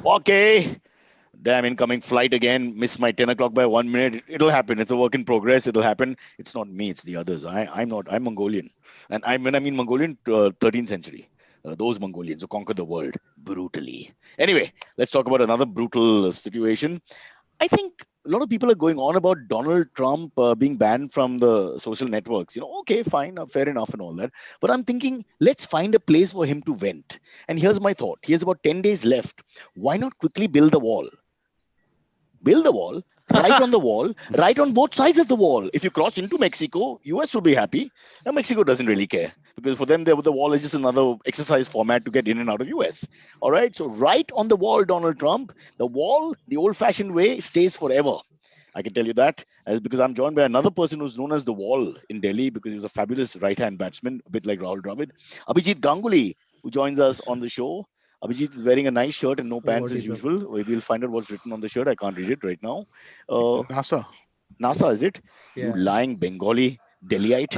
Okay. Damn, incoming flight again. Missed my 10 o'clock by 1 minute. It'll happen. It's a work in progress. It'll happen. It's not me. It's the others. I'm not. I'm Mongolian. And when I mean Mongolian, 13th century. Those Mongolians who conquered the world brutally. Anyway, let's talk about another brutal situation. I think a lot of people are going on about Donald Trump being banned from the social networks. Okay, fine, fair enough, and all that. But I'm thinking, let's find a place for him to vent. And here's my thought: he has about 10 days left. Why not quickly build the wall? Build the wall, right on the wall, right on both sides of the wall. If you cross into Mexico, US will be happy. And Mexico doesn't really care because for them, the wall is just another exercise format to get in and out of US. All right. So right on the wall, Donald Trump, the wall, the old-fashioned way, stays forever. I can tell you that as because I'm joined by another person who's known as the Wall in Delhi because he was a fabulous right-hand batsman, a bit like Rahul Dravid. Abijit Ganguly, who joins us on the show. Abhijit is wearing a nice shirt and no Oh, pants what as is up? usual. We'll find out what's written on the shirt. I can't read it right now. Uh, NASA. NASA, is it? You Yeah. lying Bengali Delhiite.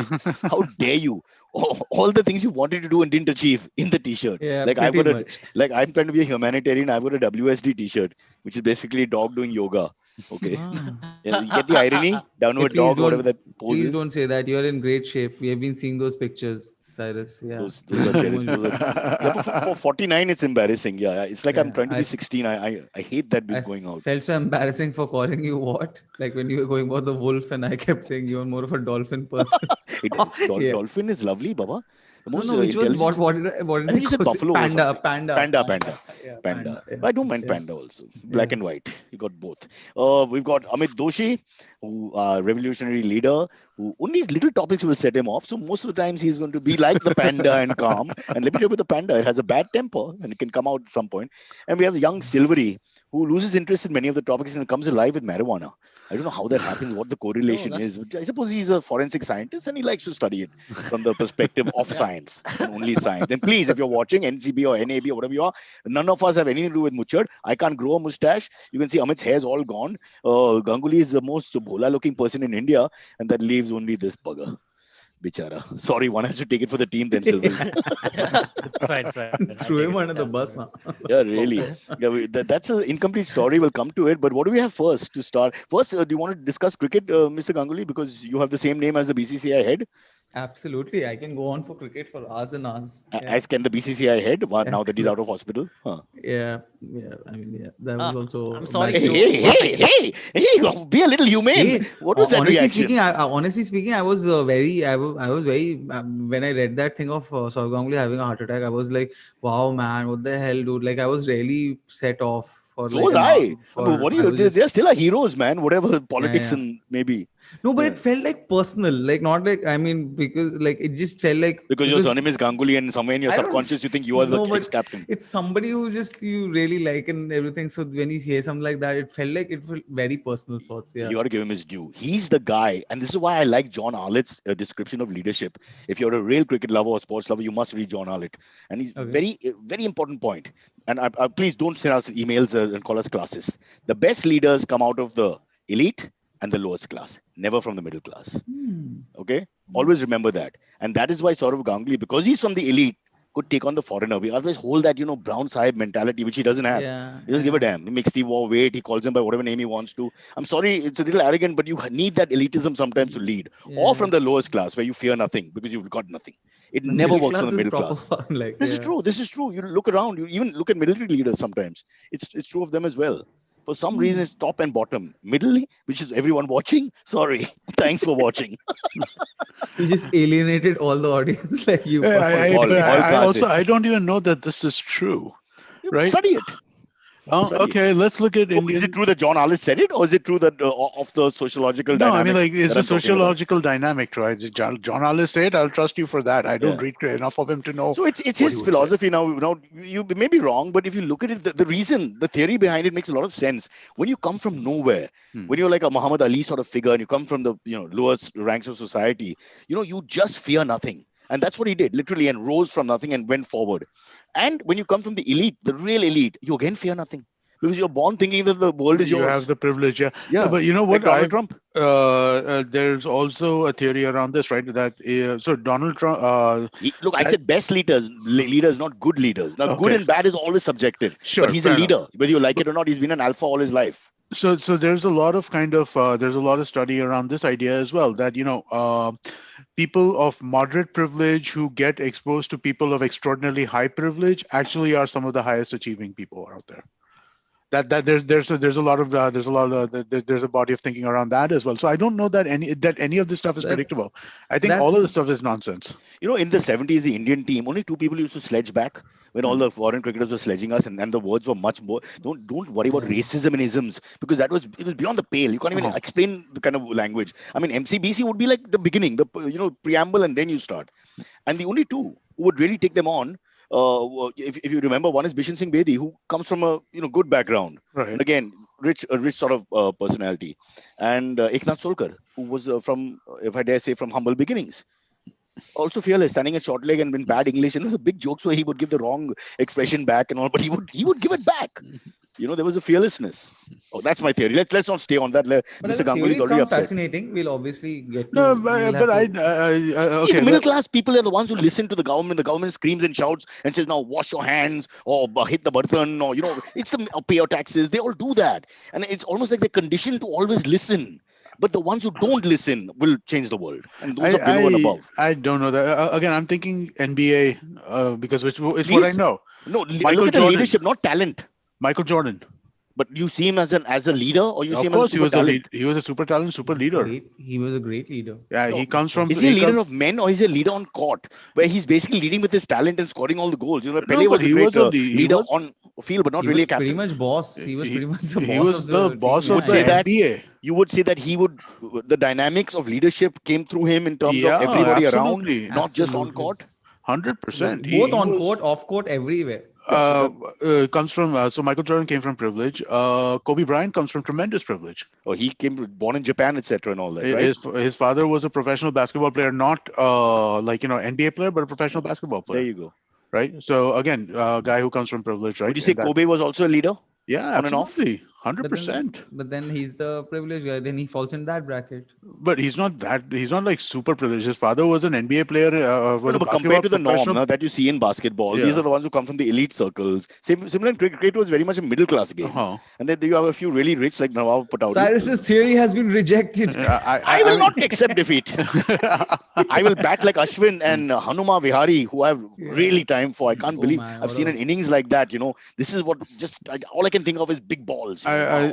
How dare you? All the things you wanted to do and didn't achieve in the t-shirt. Yeah, Like I've pretty got a much. like I'm trying to be a humanitarian. I've got a WSD t-shirt, which is basically a dog doing yoga. Okay. Ah. Yeah, you get the irony? Hey, Downward dog or whatever that pose please is. don't say that. You're in great shape. We have been seeing those pictures, Cyrus. Yeah. Those are Too terrible. much. Yeah, but for 49, it's embarrassing. Yeah, it's like I'm Yeah. trying to be 16. I hate that bit going out. Felt so embarrassing for calling you what? Like when you were going about the wolf, and I kept saying you're more of a dolphin person. Yeah. Dolphin is lovely, Baba. The No, most no. Which was intelligent. what I did I think you call said it? buffalo or Panda, something. panda, Panda, panda. panda, Yeah, panda. panda. Yeah, But I don't mind yeah, panda also. Black yeah. and white. You got both. We've got Amit Doshi, who revolutionary leader, who only little topics will set him off. So most of the times he's going to be like the panda and calm. And let me tell you about the panda. It has a bad temper and it can come out at some point. And we have young Silvery, who loses interest in many of the topics and comes alive with marijuana. I don't know how that happens, what the No, correlation is. that's I suppose he's a forensic scientist and he likes to study it from the perspective of yeah. science and only science. And please, if you're watching NCB or NAB or whatever you are, none of us have anything to do with Muchard. I can't grow a mustache. You can see Amit's hair is all gone. Ganguly is the most bhola looking person in India, and that leaves only this bugger. Bichara. Sorry, one has to take it for the team then, Silvery. It's fine. It's fine. I'll take it. Threw him Yeah. under the bus, huh? Yeah, Poor really. guy. Yeah, that's an incomplete story. We'll come to it. But what do we have first to start? First, do you want to discuss cricket, Mr. Ganguly? Because you have the same name as the BCCI head. Absolutely. I can go on for cricket for hours and hours. Yeah. As can the BCCI head, Yes. now that he's out of hospital. Huh. Yeah. Yeah. I mean, yeah. That was I'm also sorry back Hey, then. to. hey, hey, hey, hey, be a little humane. Hey, What was that honestly speaking, reaction? I was I was very when I read that thing of Sourav Ganguly having a heart attack, I was like, wow, man, what the hell, dude? Like, I was really set off for So like was an hour. I. But For what do I you? was just They're still our heroes, man. Whatever yeah, politics yeah. and maybe. No, but Yeah. it felt like personal, like not like I mean because like it just felt like Because your because surname is Ganguly and somewhere in your I don't subconscious you think you are the know, but ex-captain. it's somebody who just you really like and everything. So when you hear something like that, it felt very personal sorts. Yeah. You got to give him his due. He's the guy, and this is why I like John Arlett's description of leadership. If you're a real cricket lover or sports lover, you must read John Arlett, and he's Okay. very important point. And please don't send us emails and call us classes. The best leaders come out of the elite and the lowest class, never from the middle class. Hmm. Okay, always Nice. remember that. And that is why Saurav Ganguly, because he's from the elite, could take on the foreigner. We always hold that brown sahib mentality, which he doesn't have. Yeah. He doesn't give a Yeah. damn. He makes the war wait. He calls him by whatever name he wants to. I'm sorry, it's a little arrogant, but you need that elitism sometimes to lead, or Yeah. from the lowest class where you fear nothing because you've got nothing. It The never middle works on class the is middle proper class. fun. Like, This is yeah. true. This is true. You look around. You even look at military leaders sometimes. It's true of them as well. For some reason, Hmm. it's top and bottom. Middle, which is everyone watching. Sorry. Thanks for watching. You just alienated all the audience. Like you I, already but All I class A. also I don't even know that this is true, You right? study it. Oh, Study it. okay. Let's look at Oh, is it Indian. true that John Arliss said it, or is it true that of the sociological No, I mean, dynamic like, it's that a I'm talking about? sociological dynamic, right? John Alice said, I'll trust you for that. I don't Yeah. read enough of him to know So it's what he his would say. philosophy now. Now you may be wrong, but if you look at it, the reason, the theory behind it makes a lot of sense. When you come from nowhere, when Hmm. you're like a Muhammad Ali sort of figure, and you come from the lowest ranks of society, you just fear nothing, and that's what he did literally, and rose from nothing and went forward. And when you come from the elite, the real elite, you again fear nothing Because you're born thinking that the world is You yours. have the privilege, yeah. Yeah, But you know like what? Donald Trump. There's also a theory around this, right? That so Donald Trump. Look, I That, said best leaders, not good leaders. Now, good okay, and bad is always subjective. But sure, he's a fair enough. leader, whether you like But it or not. He's been an alpha all his life. so there's a lot of there's a lot of study around this idea as well, that people of moderate privilege who get exposed to people of extraordinarily high privilege actually are some of the highest achieving people out there. That there's a lot of there's a body of thinking around that as well. So I don't know that any of this stuff is That's predictable. I think all that's of this stuff is nonsense. In the 70s, the Indian team, only two people used to sledge back when all Hmm. the foreign cricketers were sledging us, and the words were much more. Don't worry about racism and isms, because it was beyond the pale. You can't even Uh-huh. explain the kind of language. I mean, MCBC would be like the beginning, the preamble, and then you start. And the only two who would really take them on, if you remember, one is Bishan Singh Bedi, who comes from a good background, Right. and again, a rich sort of personality, and Eknath Solkar, who was from, if I dare say, from humble beginnings. Also fearless, standing at short leg and in bad English, and the big jokes where he would give the wrong expression back and all, but he would give it back. There was a fearlessness. Oh, that's my theory. Let's not stay on that. but as Mr. a Ganguly theory, is it already sounds upset. fascinating. We'll obviously get No, to. We'll but have I to. okay. The middle class people are the ones who listen to the government. The government screams and shouts and says, "Now wash your hands," or hit the burtan, or it's or pay your taxes. They all do that, and it's almost like they're conditioned to always listen. But the ones who don't listen will change the world, and those are below and above. I don't know that. Again, I'm thinking NBA because it's what I Please, know. no, look Michael at the Jordan. leadership, not talent. Michael Jordan. But you see him as a leader, or you see Of him as a course, he super was a talent. lead. He was a super talent, super leader. He was a great leader. Yeah, No, he comes from. is he a He leader come, of men, or is he a leader on court, where he's basically leading with his talent and scoring all the goals? no, Pele but was a he great was he leader was on field, but not He really was a pretty captain. much boss. He was he, pretty much the he boss was of the the team. boss You of would Yeah, the say and that NBA. the dynamics of leadership came through him in terms of Yeah, everybody around, absolutely, not just on absolutely. court. 100%. Both He on was. court, off court, everywhere. Yeah, Comes from so Michael Jordan came from privilege. Kobe Bryant comes from tremendous privilege. or he came born in Japan, etc., and all that, right? His father was a professional basketball player, not NBA player, but a professional basketball There player, you go. right? So again, a guy who comes from privilege, Would right? you say And that, Kobe was also a leader yeah, on and off? absolutely, hundred But then, percent. but then he's the privileged guy. Then he falls in that bracket. But he's not that. He's not like super privileged. His father was an NBA player. No, Was no, a but compared basketball to the norm professional. now that you see in basketball, these are Yeah. the ones who come from the elite circles. Similar in cricket was very much a middle class game. Uh-huh. And then you have a few really rich like Nawab Pataudi. Cyrus's theory has been rejected. I I will mean, not accept defeat. I will bat like Ashwin and Hanuma Vihari, who I have Yeah. really time for. I can't Oh believe man, I've what seen a an innings like that. This is what all I can think of is big balls. Wow.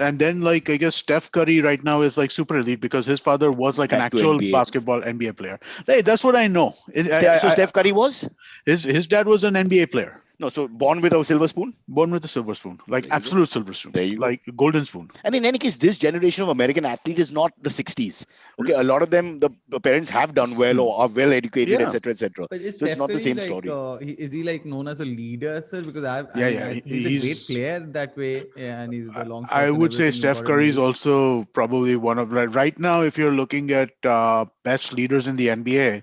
and then like I guess Steph Curry right now is like super elite because his father was like an Back to actual NBA. basketball NBA player. Hey, that's what I know. So Steph Curry was? His dad was an NBA player, No, so born with a silver spoon? born with a silver spoon, like There you go. absolute silver spoon, There you go. like golden spoon. And in any case, this generation of American athlete is not the 60s. Okay, a lot of them, the parents have done well or are well educated, Yeah. etc., etc. But is So it's Steph not the Curry same like story. is he like known as a leader, sir? Because Yeah, he's a great he's. player that way, yeah, and he's the long I shots and would say everything. He's Steph got it Curry is made. also probably one of right now. If you're looking at best leaders in the NBA,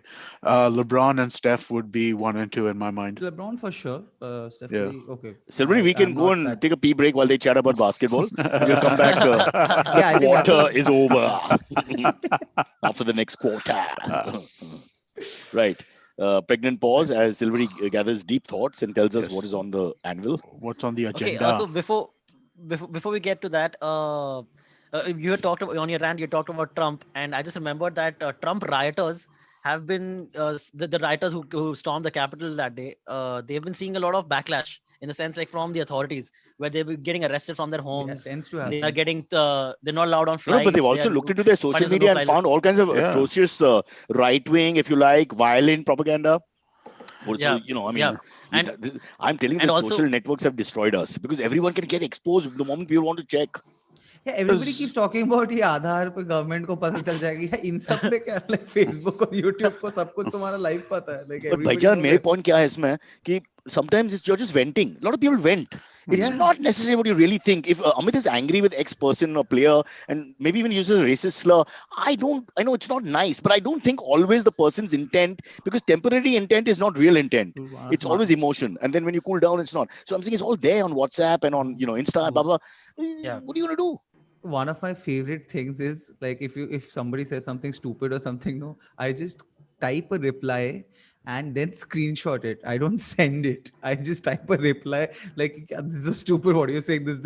LeBron and Steph would be 1 and 2 in my mind. LeBron for sure. Steph Yeah. Curry, okay. Silvery, we can I'm go not and that. take a pee break while they chat about basketball. We'll come back. The Yeah, I think that's quarter a, is over after the next quarter. Right. Pregnant pause as Silvery gathers deep thoughts and tells us Yes. what is on the anvil. What's on the Okay, agenda? so before we get to that, you had talked about on your rant. You talked about Trump, and I just remembered that Trump rioters have been the rioters who stormed the Capitol that day. They've been seeing a lot of backlash in the sense like from the authorities, where they've been getting arrested from their yeah, homes. tends to They happen. are getting they're not allowed on No, but they've flights. They also are looked into their social punished with media and no-fly found lists. all kinds of Yeah. atrocious right wing, if you like, violent propaganda. Also, Yeah, I yeah, mean, and I'm telling you, and the also social networks have destroyed us because everyone can get exposed the moment people want to check. Yeah, everybody keeps talking about ये आधार पे government को पता चल जाएगी या इन सब पे क्या like Facebook और YouTube को सब कुछ तुम्हारा लाइव पता है like पर everybody भाईजान knows मेरे it. पॉइंट क्या है इसमें कि sometimes you're just venting. A lot of people vent. It's Yeah. not necessarily what you really think. If Amit is angry with X person or player and maybe even uses a racist slur, I know it's not nice, but I don't think always the person's intent, because temporary intent is not real intent. One of It's always emotion. And then when you cool down, it's not. So I'm saying it's all there on WhatsApp and on, Insta, blah, blah. Yeah. What are you going to do? my favorite things is like if somebody says something stupid or something, no, I just type a reply and then screenshot it. I don't send it. I just type a reply like, "Yeah, this is stupid, what are you saying, this,"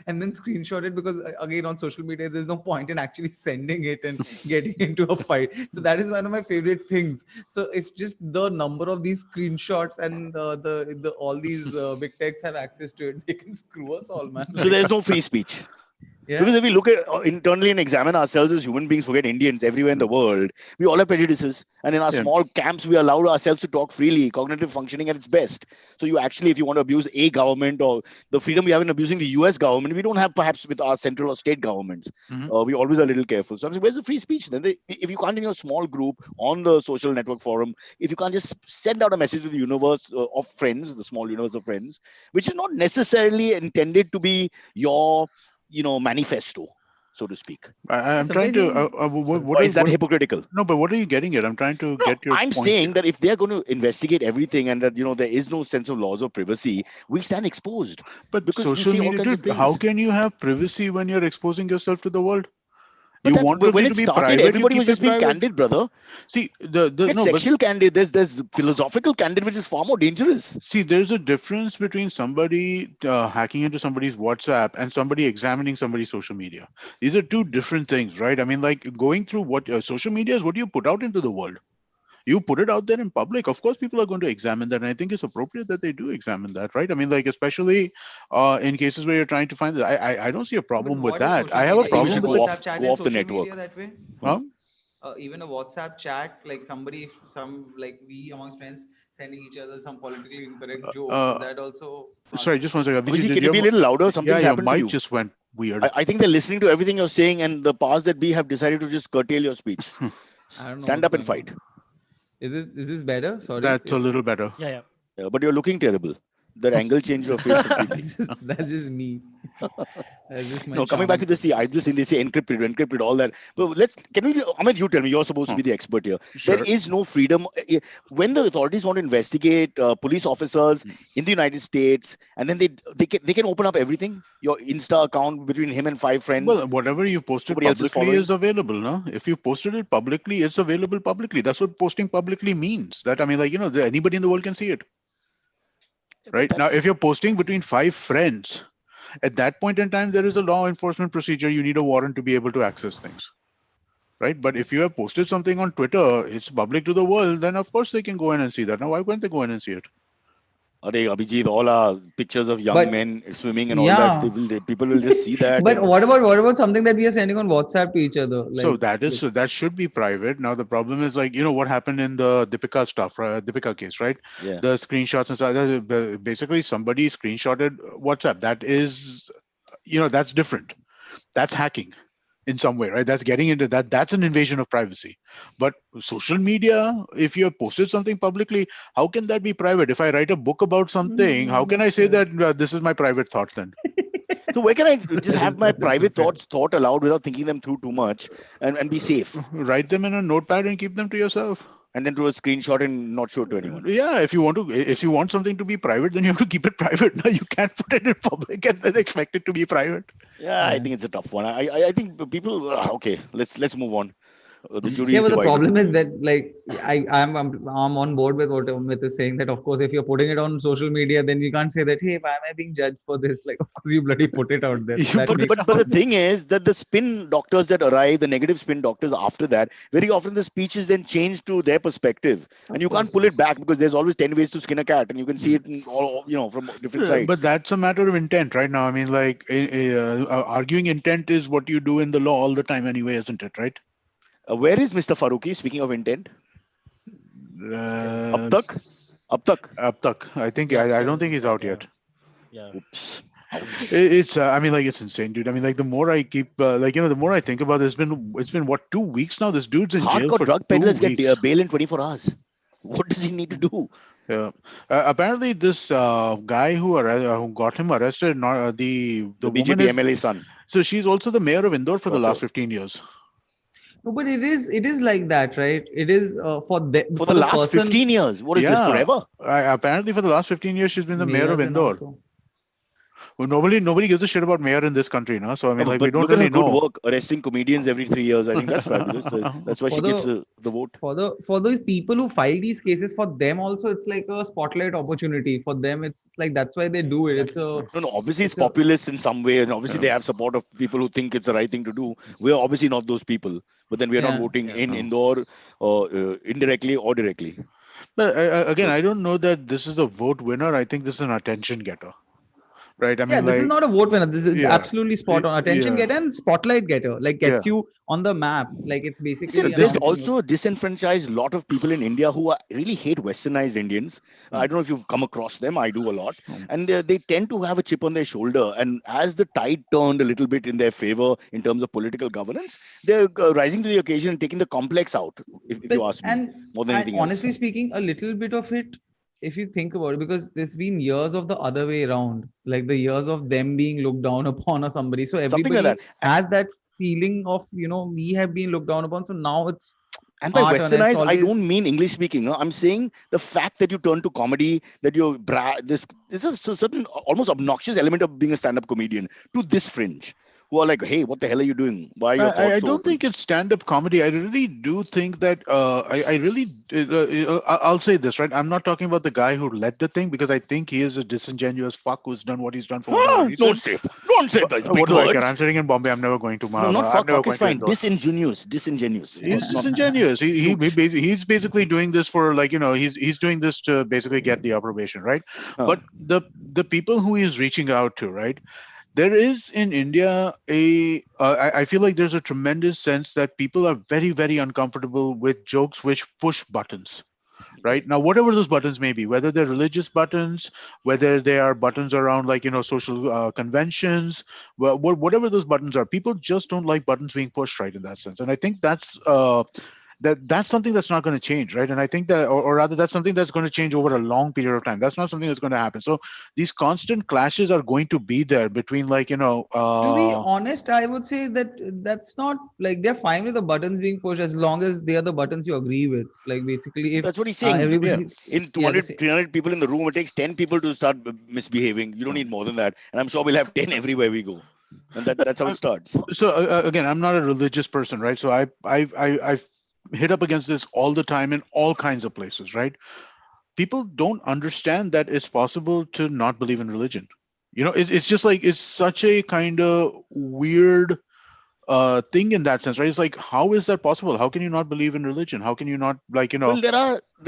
and then screenshot it, because again, on social media there's no point in actually sending it and getting into a fight. So that is one of my favorite things. So if just the number of these screenshots and the all these big techs have access to it, they can screw us all, man. So Like, there's no free speech. Because yeah. if we look at internally and examine ourselves as human beings, forget Indians everywhere in the world, we all have prejudices. And in our Yeah. small camps, we allow ourselves to talk freely, cognitive functioning at its best. So you actually, if you want to abuse a government or the freedom we have in abusing the US government, we don't have perhaps with our central or state governments. Mhm. We always are a little careful. So I'm saying, where's the free speech? Then if you can't in your small group on the social network forum, if you can't just send out a message to the universe of friends, the small universe of friends, which is not necessarily intended to be your manifesto, so to speak. I'm trying Sometimes to. even sorry. What Or are is that what? hypocritical? No, but what are you getting at? I'm trying to No, get your I'm point saying here. that if they're going to investigate everything and that there is no sense of laws of privacy, we stand exposed But because we social see all media, kinds of dude, how things. can you have privacy when you're exposing yourself to the world? But You that want when something it to be started, private, you everybody keep was it just being private. candid, brother. See, the Get no, but sexual candid. There's philosophical candid, which is far more dangerous. see, there's a difference between somebody hacking into somebody's WhatsApp and somebody examining somebody's social media. These are two different things, right? I mean, like going through what social media is, what you put out into the world. You put it out there in public, of course people are going to examine that, and I think it's appropriate that they do examine that, right? I mean, like, especially in cases where you're trying to find that, I don't see a But problem with what is that. social I have a media? I think we Even a problem should with it. WhatsApp chat go is off the social media network. that way? Huh? Even a WhatsApp chat, like somebody, if some like we amongst friends sending each other some politically incorrect joke, is uh, that also Sorry, just one second. Abhijit, Abhijit, did can you your be a little louder? yeah, Something's your happened to mic you. just went weird. I think they're listening to everything you're saying, and the powers that be have decided to just curtail your speech. I don't know Stand what's up and going fight. on. Is this better? Sorry, That's a it's little better. Yeah, yeah. But you're looking terrible. That angle changed your face completely. that's just me. That's just my No, coming back charming to the sea, personality. I've just seen they say encrypted, all that. But can we, Amit, you tell me, you're supposed to Huh. be the expert here. There Sure. is no freedom. When the authorities want to investigate police officers in the United States, and then they can open up everything, your Insta account between him and five friends, Well, whatever you posted nobody else is publicly is following. available, no? If you posted it publicly, it's available publicly. That's what posting publicly means. That, I mean, like, anybody in the world can see it, Yeah, but right? Now, if that's you're posting between five friends, at that point in time, there is a law enforcement procedure. You need a warrant to be able to access things, right? But if you have posted something on Twitter, it's public to the world, then of course they can go in and see that. Now, why can't they go in and see it? Abhijit, all our pictures of young But men swimming and all that. yeah, People will just see that, but and what about something that we are sending on WhatsApp to each other, So like that should be private. Now the problem is, like, what happened in the Deepika stuff, right? Deepika case, right? yeah. The screenshots and stuff. Basically, somebody screenshotted WhatsApp. That is, that's different. That's hacking in some way, right? That's getting into that. That's an invasion of privacy. But social media, if you have posted something publicly, how can that be private? If I write a book about something, how can I say sure. that this is my private thoughts then? So where can I just That have is my that is so private fair. thoughts thought aloud without thinking them through too much, and be safe, Write them in a notepad and keep them to yourself. and then do a screenshot and not show it to anyone? Yeah, if you want something to be private, then you have to keep it private. Now you can't put it in public and then expect it to be private. Yeah, I Yeah. think it's a tough one. I think people. Okay, let's move on. The jury Yeah, is but the divided. problem is that, like, I'm on board with what Amit is saying, that of course if you're putting it on social media, then you can't say that, hey, why am I being judged for this? Like, of course you bloody put it out there. So You that put But it makes but the out. thing is that the spin doctors that arrive, the negative spin doctors after that, very often the speech is then changed to their perspective, and of you can't course. pull it back because there's always 10 ways to skin a cat, and you can see it in all from different But sides. that's a matter of intent, right? Now, I mean, like, arguing intent is what you do in the law all the time anyway, isn't it? Right? Where is Mr. Faruqi? Speaking of intent, Still. up Uh, tak, up tak. Up tuck. I think Yeah, I still don't think he's inside. out Yeah. yet. Yeah. Oops, ouch. It's I mean, like, it's insane, dude. I mean, like, the more I keep like, the more I think about it, it's been what, 2 weeks now. This dude's in jail Hardcore for drug two peddlers get weeks. bail in 24 hours. What does he need to do? Yeah. Apparently, this guy who got him arrested, not, the The woman BJP is, MLA son, so she's also the mayor of Indore for the daughter. last 15 years. No, but it is like that, right? It is For for the the last person 15 years. What is this, Yeah. forever? Apparently, for the last 15 years, she's been the mayor of mayors and all Indore. too. Well, nobody gives a shit about mayor in this country, no? So I mean, like, we But don't look at her really good know. work, arresting comedians every 3 years. I think that's fabulous. That's why For she gets the the vote. for those people who file these cases, for them also it's like a spotlight opportunity. For them, it's like that's why they do it. Exactly. No, no, obviously it's It's a populist in some way, and obviously Yeah. they have support of people who think it's the right thing to do. We're obviously not those people, but then we're not yeah. voting in No. Indore or indirectly or directly. But again, So I don't know that this is a vote winner. I think this is an attention getter, right? I Yeah, mean, this is like, not a vote winner. This is yeah, absolutely spot on. Attention yeah, getter and spotlight getter. Like yeah. gets you on the map. Like it's listen, basically this This, announcing you. also disenfranchised a lot of people in India who really hate westernized Indians. I hmm, don't know if you've come across them. I do a lot. hmm. And they tend to have a chip on their shoulder. And as the tide turned a little bit in their favor in terms of political governance, they're rising to the occasion and taking the complex out, if But you ask me, and more than and anything else. honestly speaking, a little bit of it, if you think about it, because there's been years of the other way around, like the years of them being looked down upon or somebody. So Something like everybody that. has that feeling of, we have been looked down upon. So now it's And by our turn. And it's westernized, I always don't mean English speaking. I'm saying the fact that you turn to comedy, that this is a certain almost obnoxious element of being a stand-up comedian to this fringe, who are like, hey, what the hell are you doing? Why are your I thoughts so don't open? think it's stand-up comedy. I really do think that I really I'll say this, right. I'm not talking about the guy who led the thing, because I think he is a disingenuous fuck who's done what he's done for whatever Ah, reason. don't say But those what big do I care? I'm words. sitting in Bombay. I'm never going to No, not I'm fuck. never Fuck is going to fine. Indore. Disingenuous. He's Not disingenuous. huge. He's basically doing this for, like, he's doing this to basically get the approbation, right? Huh. But the people who he's reaching out to, right? There is in India I feel like there's a tremendous sense that people are very, very uncomfortable with jokes which push buttons, right? Now, whatever those buttons may be, whether they're religious buttons, whether they are buttons around, like, social conventions, whatever those buttons are, people just don't like buttons being pushed, right, in that sense. And I think that's something that's not going to change, right? And I think that, or rather, that's something that's going to change over a long period of time. That's not something that's going to happen. So these constant clashes are going to be there between, like, to be honest, I would say that that's not like they're fine with the buttons being pushed as long as they are the buttons you agree with. Like basically, if That's what he's saying. yeah. everybody's In yeah, the 200, 300 people in the room, it takes 10 people to start misbehaving. You don't need more than that. And I'm sure we'll have 10 everywhere we go. And that's how it starts. So again, I'm not a religious person, right? So I've hit up against this all the time in all kinds of places, right? People don't understand that it's possible to not believe in religion. It's just like, it's such a kind of weird thing in that sense, right? It's like, how is that possible? How can you not believe in religion? How can you not, like, Well, there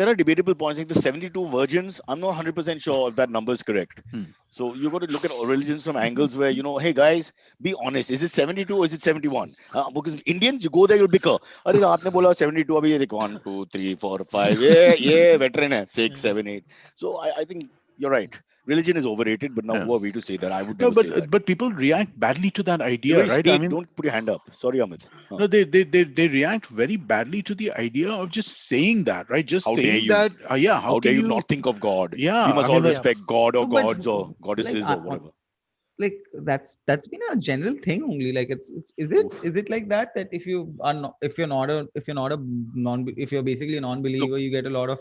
are debatable points like the 72 virgins. I'm not 100% sure if that number is correct. hmm. So you got to look at religions from angles where, hey guys, be honest. Is it 72 or is it 71? Because Indians, you go there, you'll bicker. अरे आपने बोला 72 अभी ये देखो 1 2 3 4 5 yeah veteran है 6 Mhm. 7 8. So I think you're right. Religion is overrated, but now Yeah. who are we to say that? I would No, never say that. but people react badly to that You're idea, very right? I speak. mean, Don't put your hand up. Sorry, Amit. no, they react very badly to the idea of just saying that, right? Just How dare saying you? that, yeah. How How dare can you you? not think of God? Yeah, We I must all mean, like, Yeah. respect God or no, but gods or like goddesses or whatever. like that's been a general thing only. Like it's is it Oof. is it like that that if you are not if you're not a non if you're basically a Look, non-believer, you get a lot of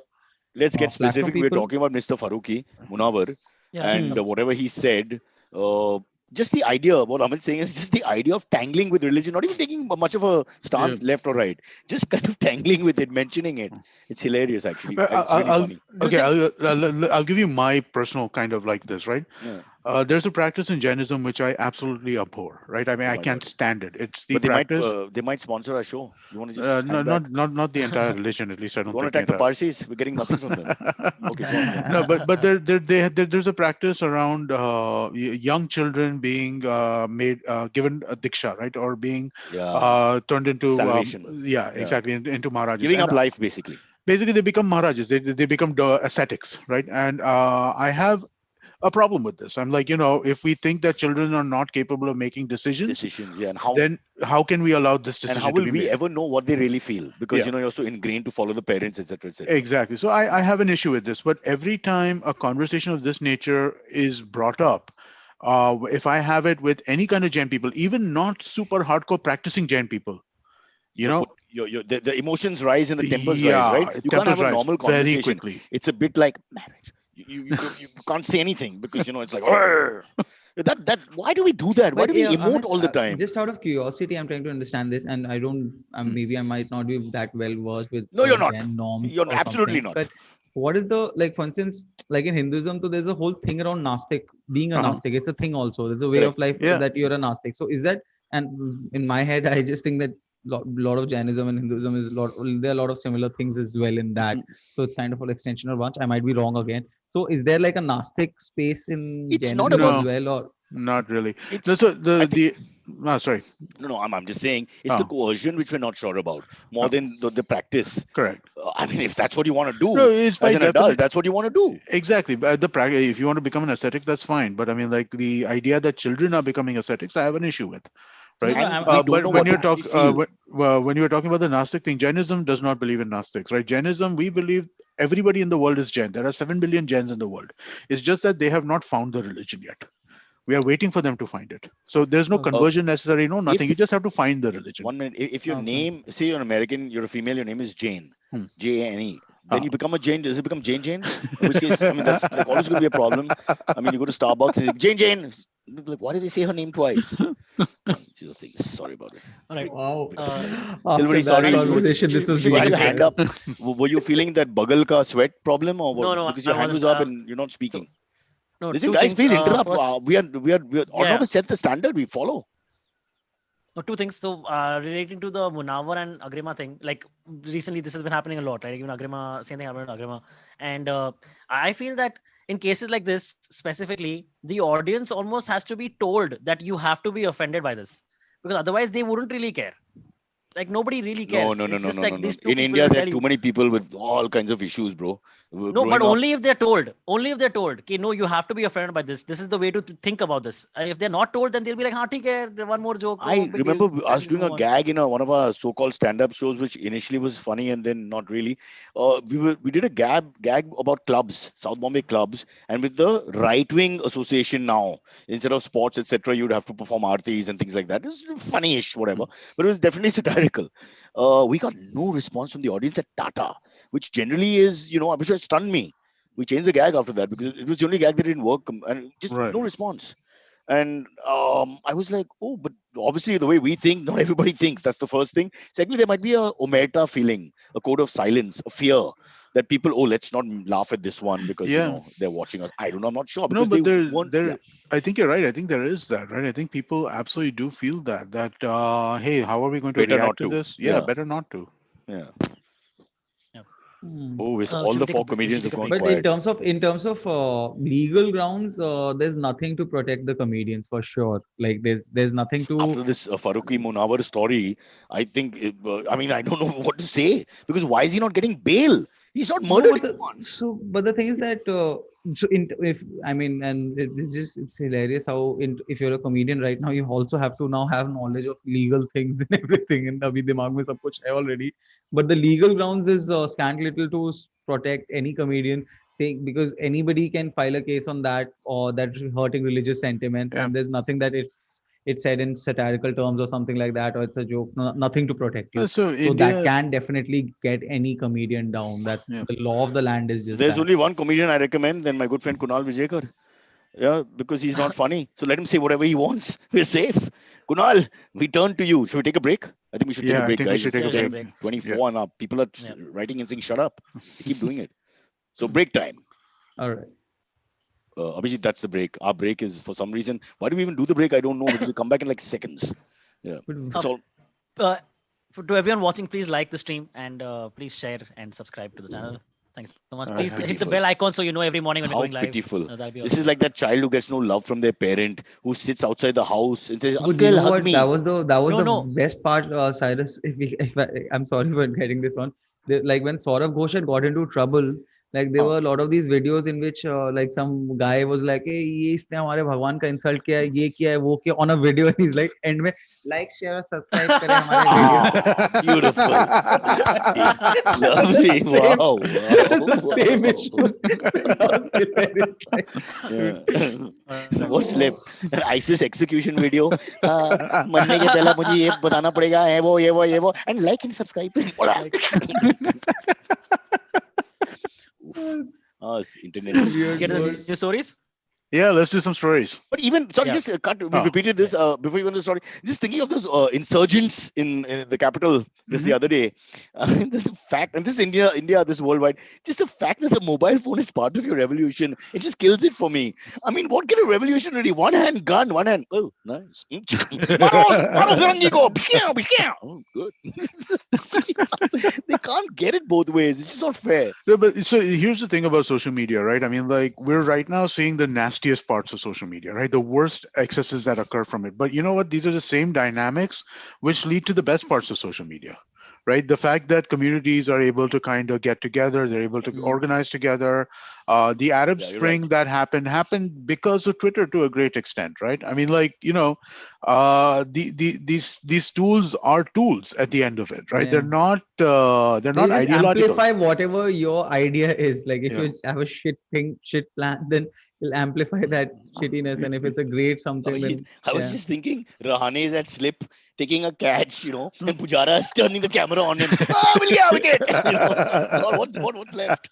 let's get flack from specific. We're people. talking about Mr. Faruqi, Munawar, Yeah. and Hmm. whatever he said. Uh, just the idea, what Amit saying is just the idea of tangling with religion, not even taking much of a yeah. stance left or right, just kind of tangling with it, mentioning it. It's hilarious, actually. But It's really I'll funny. Do you okay. think? I'll give you my personal kind of like this, right? Yeah. There's a practice in Jainism which I absolutely abhor, right? I mean, Oh I my can't God. stand it. It's the But practice. they might sponsor our show. You want to just No, hang back? not the entire religion. At least I You don't want think to the attack the entire. Parsis? We're getting nothing from them. Okay, go on, go on. No, but there's a practice around young children being made given a diksha, right, or being Yeah, turned into salvation. yeah, Yeah, exactly, into maharajas, giving and up life basically. basically they become maharajas. They become ascetics, right? And I have a problem with this. I'm like, if we think that children are not capable of making decisions, Decisions, yeah, and how then how can we allow this and how decision to will be we made? ever know what they really feel? Because Yeah, you're so ingrained to follow the parents, etc., etc. exactly. So I have an issue with this, but every time a conversation of this nature is brought up, if I have it with any kind of Jain people, even not super hardcore practicing Jain people, you Your know, put the emotions rise and the tempers rise, right? yeah, You can't have tempers a rise normal very conversation. quickly. It's a bit like marriage. You can't say anything because it's like "Arr!" that why do we do that? Why But do we yeah, emote Amit, all the time? just out of curiosity, I'm trying to understand this, and I don't. Hmm. Maybe I might not be that well versed with No, you're not. Jain norms You're or absolutely something. not. But what is the like? For instance, like in Hinduism, so there's a whole thing around Nastik being a Uh-huh. Nastik. It's a thing also. There's a way of Correct. life Yeah. that you're a Nastik. So is that? And in my head, I just think that lot of Jainism and Hinduism is lot. There are a lot of similar things as well in that. So it's kind of an extension or bunch. I might be wrong again. So is there like a Nastik space in It's not Jainism about. as No, well, or not really. No, It's. so I think. sorry. No. I'm just saying it's the Oh, coercion which we're not sure about more oh, than the practice. correct. I mean, if that's what you want to No, do it's as by an adult, definite. that's what you want to do. Exactly. But the practice, if you want to become an ascetic, that's fine. But I mean, like the idea that children are becoming ascetics, I have an issue with, no, right? no, And we don't But know when what they you're really talk, feel. when you're talking about the Gnostic thing, Jainism does not believe in Gnostics, right? Jainism, we believe everybody in the world is Jain. There are 7 billion Jains in the world. It's just that they have not found the religion yet. We are waiting for them to find it. So there's no okay, Uh, conversion necessary, no nothing. You if just have to find the religion. 1 minute, if your okay. name, say you're an American, you're a female, your name is Jane, Hmm. Jane, then Ah. you become a Jane. Does it become Jane Jane? In which case, I mean, that's like always going to be a problem. I mean, you go to Starbucks and Jane Jane. Like, why did they say her name twice? These are things. Sorry about it. All right. Wow. Uh, After Silvery, that sorry. conversation, this was Should you have really your hand up? nice. Were you feeling that bugle ka sweat problem or what? no, no, Because I your hand wasn't. was up and you're not So speaking. no, Listen, two guys, things. please interrupt. First, We are yeah, not to set the standard. We follow. two things. So relating to the Munawar and Agrima thing, like recently this has been happening a lot, right? Even Agrima, same thing happened with Agrima, and I feel that in cases like this specifically, the audience almost has to be told that you have to be offended by this, because otherwise they wouldn't really care. Like nobody really No, cares. no, no, It's no, just no, no, like no. these two In people India, will there are tell too you. many people with all kinds of issues, bro. No, but Growing up, only if they're told. Only if they're told. Okay, no, you have to be offended by this. This is the way to think about this. If they're not told, then they'll be like, "Ha, theek hai, one more joke, oh, I big deal, remember and us just doing move a on." gag in one of our so-called stand-up shows, which initially was funny and then not really. We did a gag about clubs, South Bombay clubs, and with the right-wing association now, instead of sports, etc., you'd have to perform aartis and things like that. It was funny-ish, whatever, but it was definitely satirical. We got no response from the audience at Tata, which generally is, which stunned me. We changed the gag after that because it was the only gag that didn't work, and just Right. no response. And I was like, oh, but obviously the way we think, not everybody thinks. That's the first thing. Secondly, there might be a omerta feeling, a code of silence, a fear that people, oh, let's not laugh at this one because Yeah. they're watching us. I don't know, I'm not sure No, because they but weren't. Yeah, I think you're right. I think there is that, right? I think people absolutely do feel that, hey, how are we going to better not react to to. this? Yeah, Yeah, better not to. yeah. Yeah. Hmm. Oh, all Should the we take a four we should comedians have take a gone break? But quiet. in terms of legal grounds, there's nothing to protect the comedians for sure. Like there's nothing to. After this Faruqi Munawar story, I think, I mean, I don't know what to say because why is he not getting bail? He's not No, murdered but anyone. the thing is that if I mean, and it's hilarious how if you're a comedian right now, you also have to now have knowledge of legal things and everything. And abhi dimag mein sab kuch hai already. But the legal grounds is scant little to protect any comedian, saying because anybody can file a case on that or that hurting religious sentiments, Yeah. and there's nothing that it's said in satirical terms or something like that, or it's a joke. Nothing to protect you. So So that India, can definitely get any comedian down. That's yeah, the law of the land is just There's that. only one comedian I recommend, then my good friend Kunal Vijayakar. Yeah, because he's not funny. So let him say whatever he wants. We're safe. Kunal, we turn to you. Should we take a break? I think we should take a yeah, I break, think we guys. should It's take Yeah, a we should take a break. 10, break. Yeah. 24, and people are Yeah. writing and saying, shut up. They keep doing it. So break time. All right. Abhijit, that's the break. Our break is for some reason. Why do we even do the break? I don't know because we come back in like seconds. Yeah, But it's Uh, all to everyone watching, please like the stream and please share and subscribe to the channel. Thanks so much. All Please right. how hit the Thank you. bell pitiful. icon so you know every morning when we're going How live. pitiful. That'd be This awesome. is like that child who gets no love from their parent, who sits outside the house and says, but you Uncle, know hug what? That me. was No, the no. best part, Cyrus. If I'm sorry for getting this on. Like when Saurav Ghosh had got into trouble, Like there were a lot of these videos in which like some guy was like, hey, ये इसने हमारे भगवान का insult किया है, ये किया है, वो किया on a video, and he's like, end में like, share, subscribe करें हमारे video. Ah, beautiful. Lovely. Wow. It's the same Wow. issue. That was hilarious. Like, Yeah. वो slip ISIS execution video. मरने के पहले मुझे ये बताना पड़ेगा है वो ये वो and like and subscribe. Internet. Get the news stories. Yeah, let's do some stories. But even sorry, Yeah. just cut. We repeated this before you went to the story. Just thinking of those insurgents in the capital just the other day. The fact, and this is India, this worldwide. Just the fact that the mobile phone is part of your revolution, it just kills it for me. I mean, what kind of revolution really? One hand gun, one hand. Oh, nice. Oh, good. They can't get it both ways. It's just not fair. No, but so here's the thing about social media, right? I mean, like we're right now seeing the nastiest parts of social media, right? The worst excesses that occur from it. But you know what? These are the same dynamics which lead to the best parts of social media, right? The fact that communities are able to kind of get together, they're able to organize together. The Arab Yeah, you're Spring right. that happened because of Twitter to a great extent, right? I mean, like these tools are tools at the end of it, right? Yeah. They're not they just ideological. amplify whatever your idea is. Like if Yeah. you have a shit plan, then you'll amplify that shittiness. And if it's a great something, then I was just thinking, Rahane is at slip, taking a catch, and Pujara is turning the camera on him. We'll get wicket. What's left?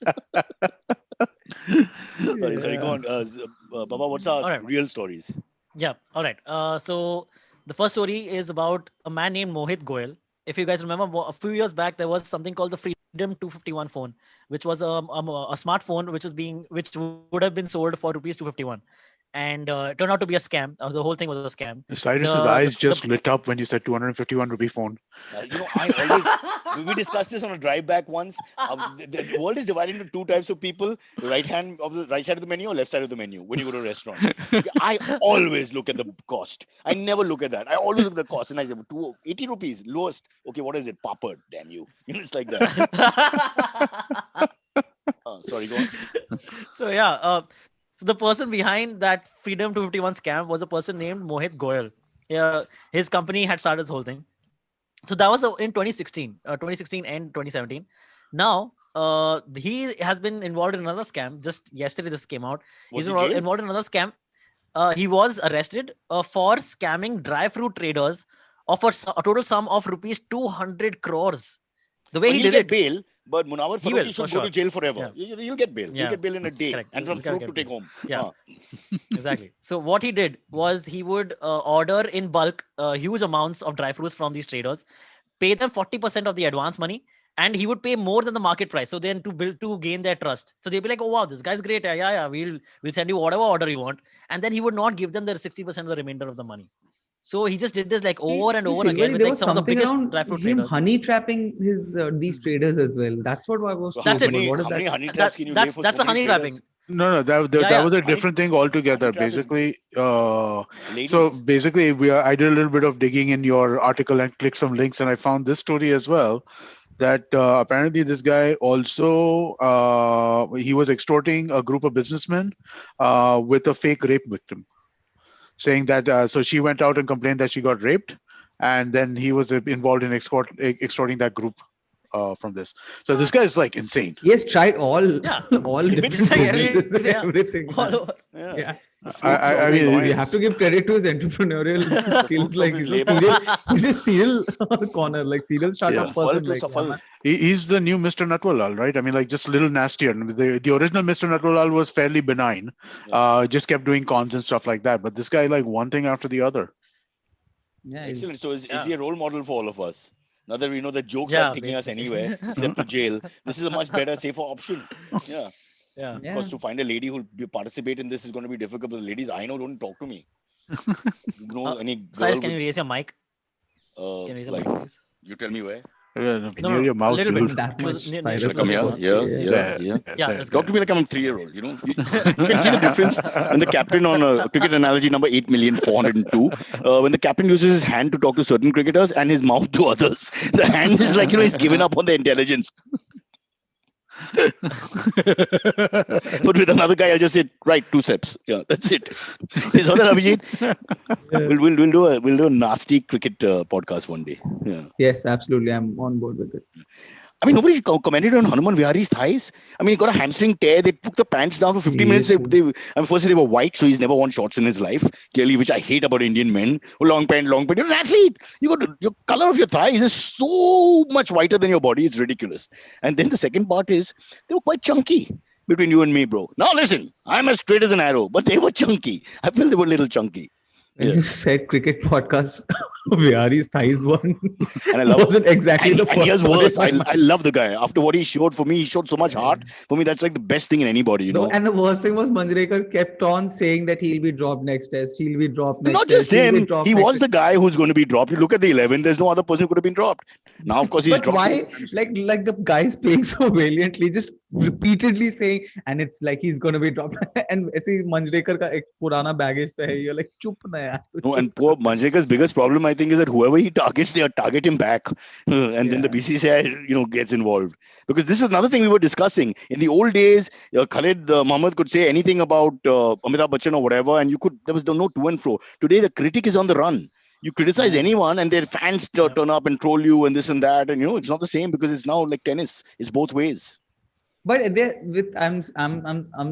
Sorry, go on. Baba, what's our All right. real stories? Yeah. All right. So the first story is about a man named Mohit Goel. If you guys remember, a few years back there was something called the Freedom 251 phone, which was a smartphone which would have been sold for rupees 251, and it turned out to be a scam. The whole thing was a scam. Cyrus's eyes just lit up when you said 251 rupee phone. I always, we discussed this on a drive back once. The world is divided into two types of people: the right side of the menu or left side of the menu when you go to a restaurant. I always look at the cost. I never look at that. I always look at the cost, and I say 80 rupees lowest. Okay, what is it? Papad, damn you! It's like that. Sorry, go on. So yeah, so the person behind that Freedom 251 scam was a person named Mohit Goel. Yeah, his company had started this whole thing. So that was in 2016 and 2017. Now he has been involved in another scam. Just yesterday this came out. Was He's he jailed? involved in another scam. He was arrested for scamming dry fruit traders of a total sum of rupees 200 crores. The way Well, he he'll did get it. bail, but Munawar He will, Farooqui for should go to sure. jail forever. He'll get bail. Yeah. He'll get bail in a day, Correct. and some He's gotta fruit to get take home. Yeah. Exactly. So what he did was he would order in bulk huge amounts of dry fruits from these traders, pay them 40% of the advance money, and he would pay more than the market price. So then to gain their trust. So they'd be like, oh wow, this guy's great. Yeah. We'll send you whatever order you want. And then he would not give them the 60% of the remainder of the money. So he just did this like over and over again with there like was some of the something biggest around dry fruit him traders. honey trapping his these traders as well. That's what I was So curious That's it. about. What is how that? many honey traps can you lay That's for the so many honey traders? trapping. No, that Yeah, was a Honey- different thing altogether. honey trap is- Basically, Ladies. so basically, I did a little bit of digging in your article and clicked some links, and I found this story as well. That apparently this guy also he was extorting a group of businessmen with a fake rape victim, saying that so she went out and complained that she got raped, and then he was involved in extorting that group from this. So this guy is like insane. He has tried all Yeah. all He different tried businesses and yeah. everything. All over. Yeah. Yeah. I mean, Like, you have to give credit to his entrepreneurial skills. fruits Like of his he's a serial corner, like serial startup Yeah. person. Fall to Like, suffer. he's the new Mr. Natwalal, right? I mean, like just a little nastier. And the original Mr. Natwalal was fairly benign, just kept doing cons and stuff like that. But this guy, like one thing after the other. yeah, he's- Excellent. So is he a role model for all of us? Now that we know that jokes Yeah, aren't taking us basically. anywhere except to jail, this is a much better, safer option. Yeah. Yeah. yeah. Because to find a lady who'll participate in this is going to be difficult. But the ladies I know don't talk to me. You know any girl Cyrus, can you with, raise your mic? Can you raise your like, mic, please? you tell me where? Near No, your a mouth, little dude. bit. that Close- much. near- Cyrus Should I come here? was- Yeah. Yeah, There. let's Talk to me like I'm a 3-year-old. You can see the difference when the captain on a cricket analogy number 8,402, when the captain uses his hand to talk to certain cricketers and his mouth to others. The hand is like, he's given up on the intelligence. But with another guy, I'll just say, right, 2 steps. Yeah, that's it. Is that Abhijit? Yeah. We'll do a nasty cricket podcast one day. Yeah. Yes, absolutely. I'm on board with it. I mean, nobody commented on Hanuman Vihari's thighs. I mean, he got a hamstring tear. They took the pants down for 15 minutes. Seriously. I mean, firstly, they were white, so he's never worn shorts in his life. Clearly, which I hate about Indian men. Long pant, long pant. You're an athlete. Your color of your thighs is so much whiter than your body. It's ridiculous. And then the second part is they were quite chunky between you and me, bro. Now listen, I'm as straight as an arrow, but they were chunky. I feel they were a little chunky. When Yeah. you said cricket podcast, Vihari's thighs one And I love wasn't exactly and, the and first here's one in worse. my I mind. love the guy. After what he showed for me, he showed so much heart. For me, that's like the best thing in anybody, you No, know. and the worst thing was Manjrekar kept on saying that he'll be dropped next test. He'll be dropped But next not just test. He'll be him. dropped He next was test. the guy who's going to be dropped. You look at the 11. There's no other person who could have been dropped. Now, of course, he's But dropped. why? Like the guy's playing so valiantly, just repeatedly saying, and it's like he's gonna be dropped. And ऐसे Manjrekar का एक पुराना baggage तो है. You're like चुप ना यार. तू No, चुप and poor Manjrekar's biggest problem, I think, is that whoever he targets, they target him back. And then the Yeah. BCCI, gets involved. Because this is another thing we were discussing. In the old days, Khalid Mohammed could say anything about Amitabh Bachchan or whatever, and there was no to and fro. Today, the critic is on the run. You criticize Yeah. anyone, and their fans turn up and troll you and this and that. And, it's not the same because it's now like tennis. It's both ways. But I'm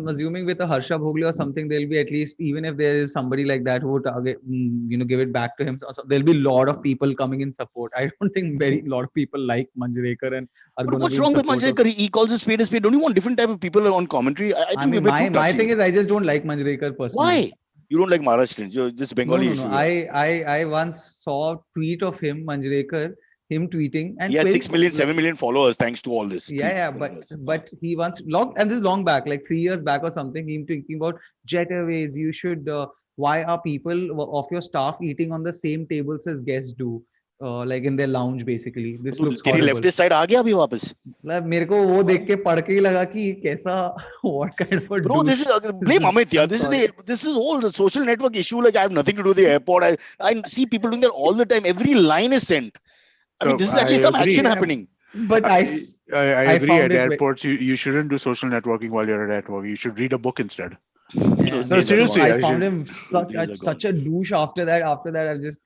assuming with a Harsha Bhogle or something, there'll be at least, even if there is somebody like that who would target, give it back to him. So there'll be a lot of people coming in support. I don't think very lot of people like Manjrekar and are But going to what's be in wrong with support of. Manjrekar? He calls a spade a spade. Don't you want different type of people on commentary? I I think mean, we're a bit too my touchy. thing is, I just don't like Manjrekar personally. Why? You don't like Maharashtrians. You're just Bengali No. issue. Yeah. I once saw a tweet of him, Manjrekar, him tweeting, and He has very 6 million, 7 million followers thanks to all this. yeah, but he once long, and this is long back, like 3 years back or something, him talking about Jet Airways. You should. Why are people of your staff eating on the same tables as guests do? Like in their lounge, basically. This looks तेरी horrible. leftist side आ गया अभी वापस. मतलब मेरे को वो देख के पढ़ के ही लगा कि ये कैसा what kind of a Bro, this douche is blame this? Amit. Yeah, I'm sorry. this is all the social network issue. Like I have nothing to do with the airport. I see people doing that all the time. Every line is sent. I mean, So this is at I least some agree. action Yeah. happening. But I I agree. found At it airports, you shouldn't do social networking while you're at airport. You should read a book instead. Yeah, Those No, days are seriously, gone. I found actually. him Those days are such a douche after that. After that, I just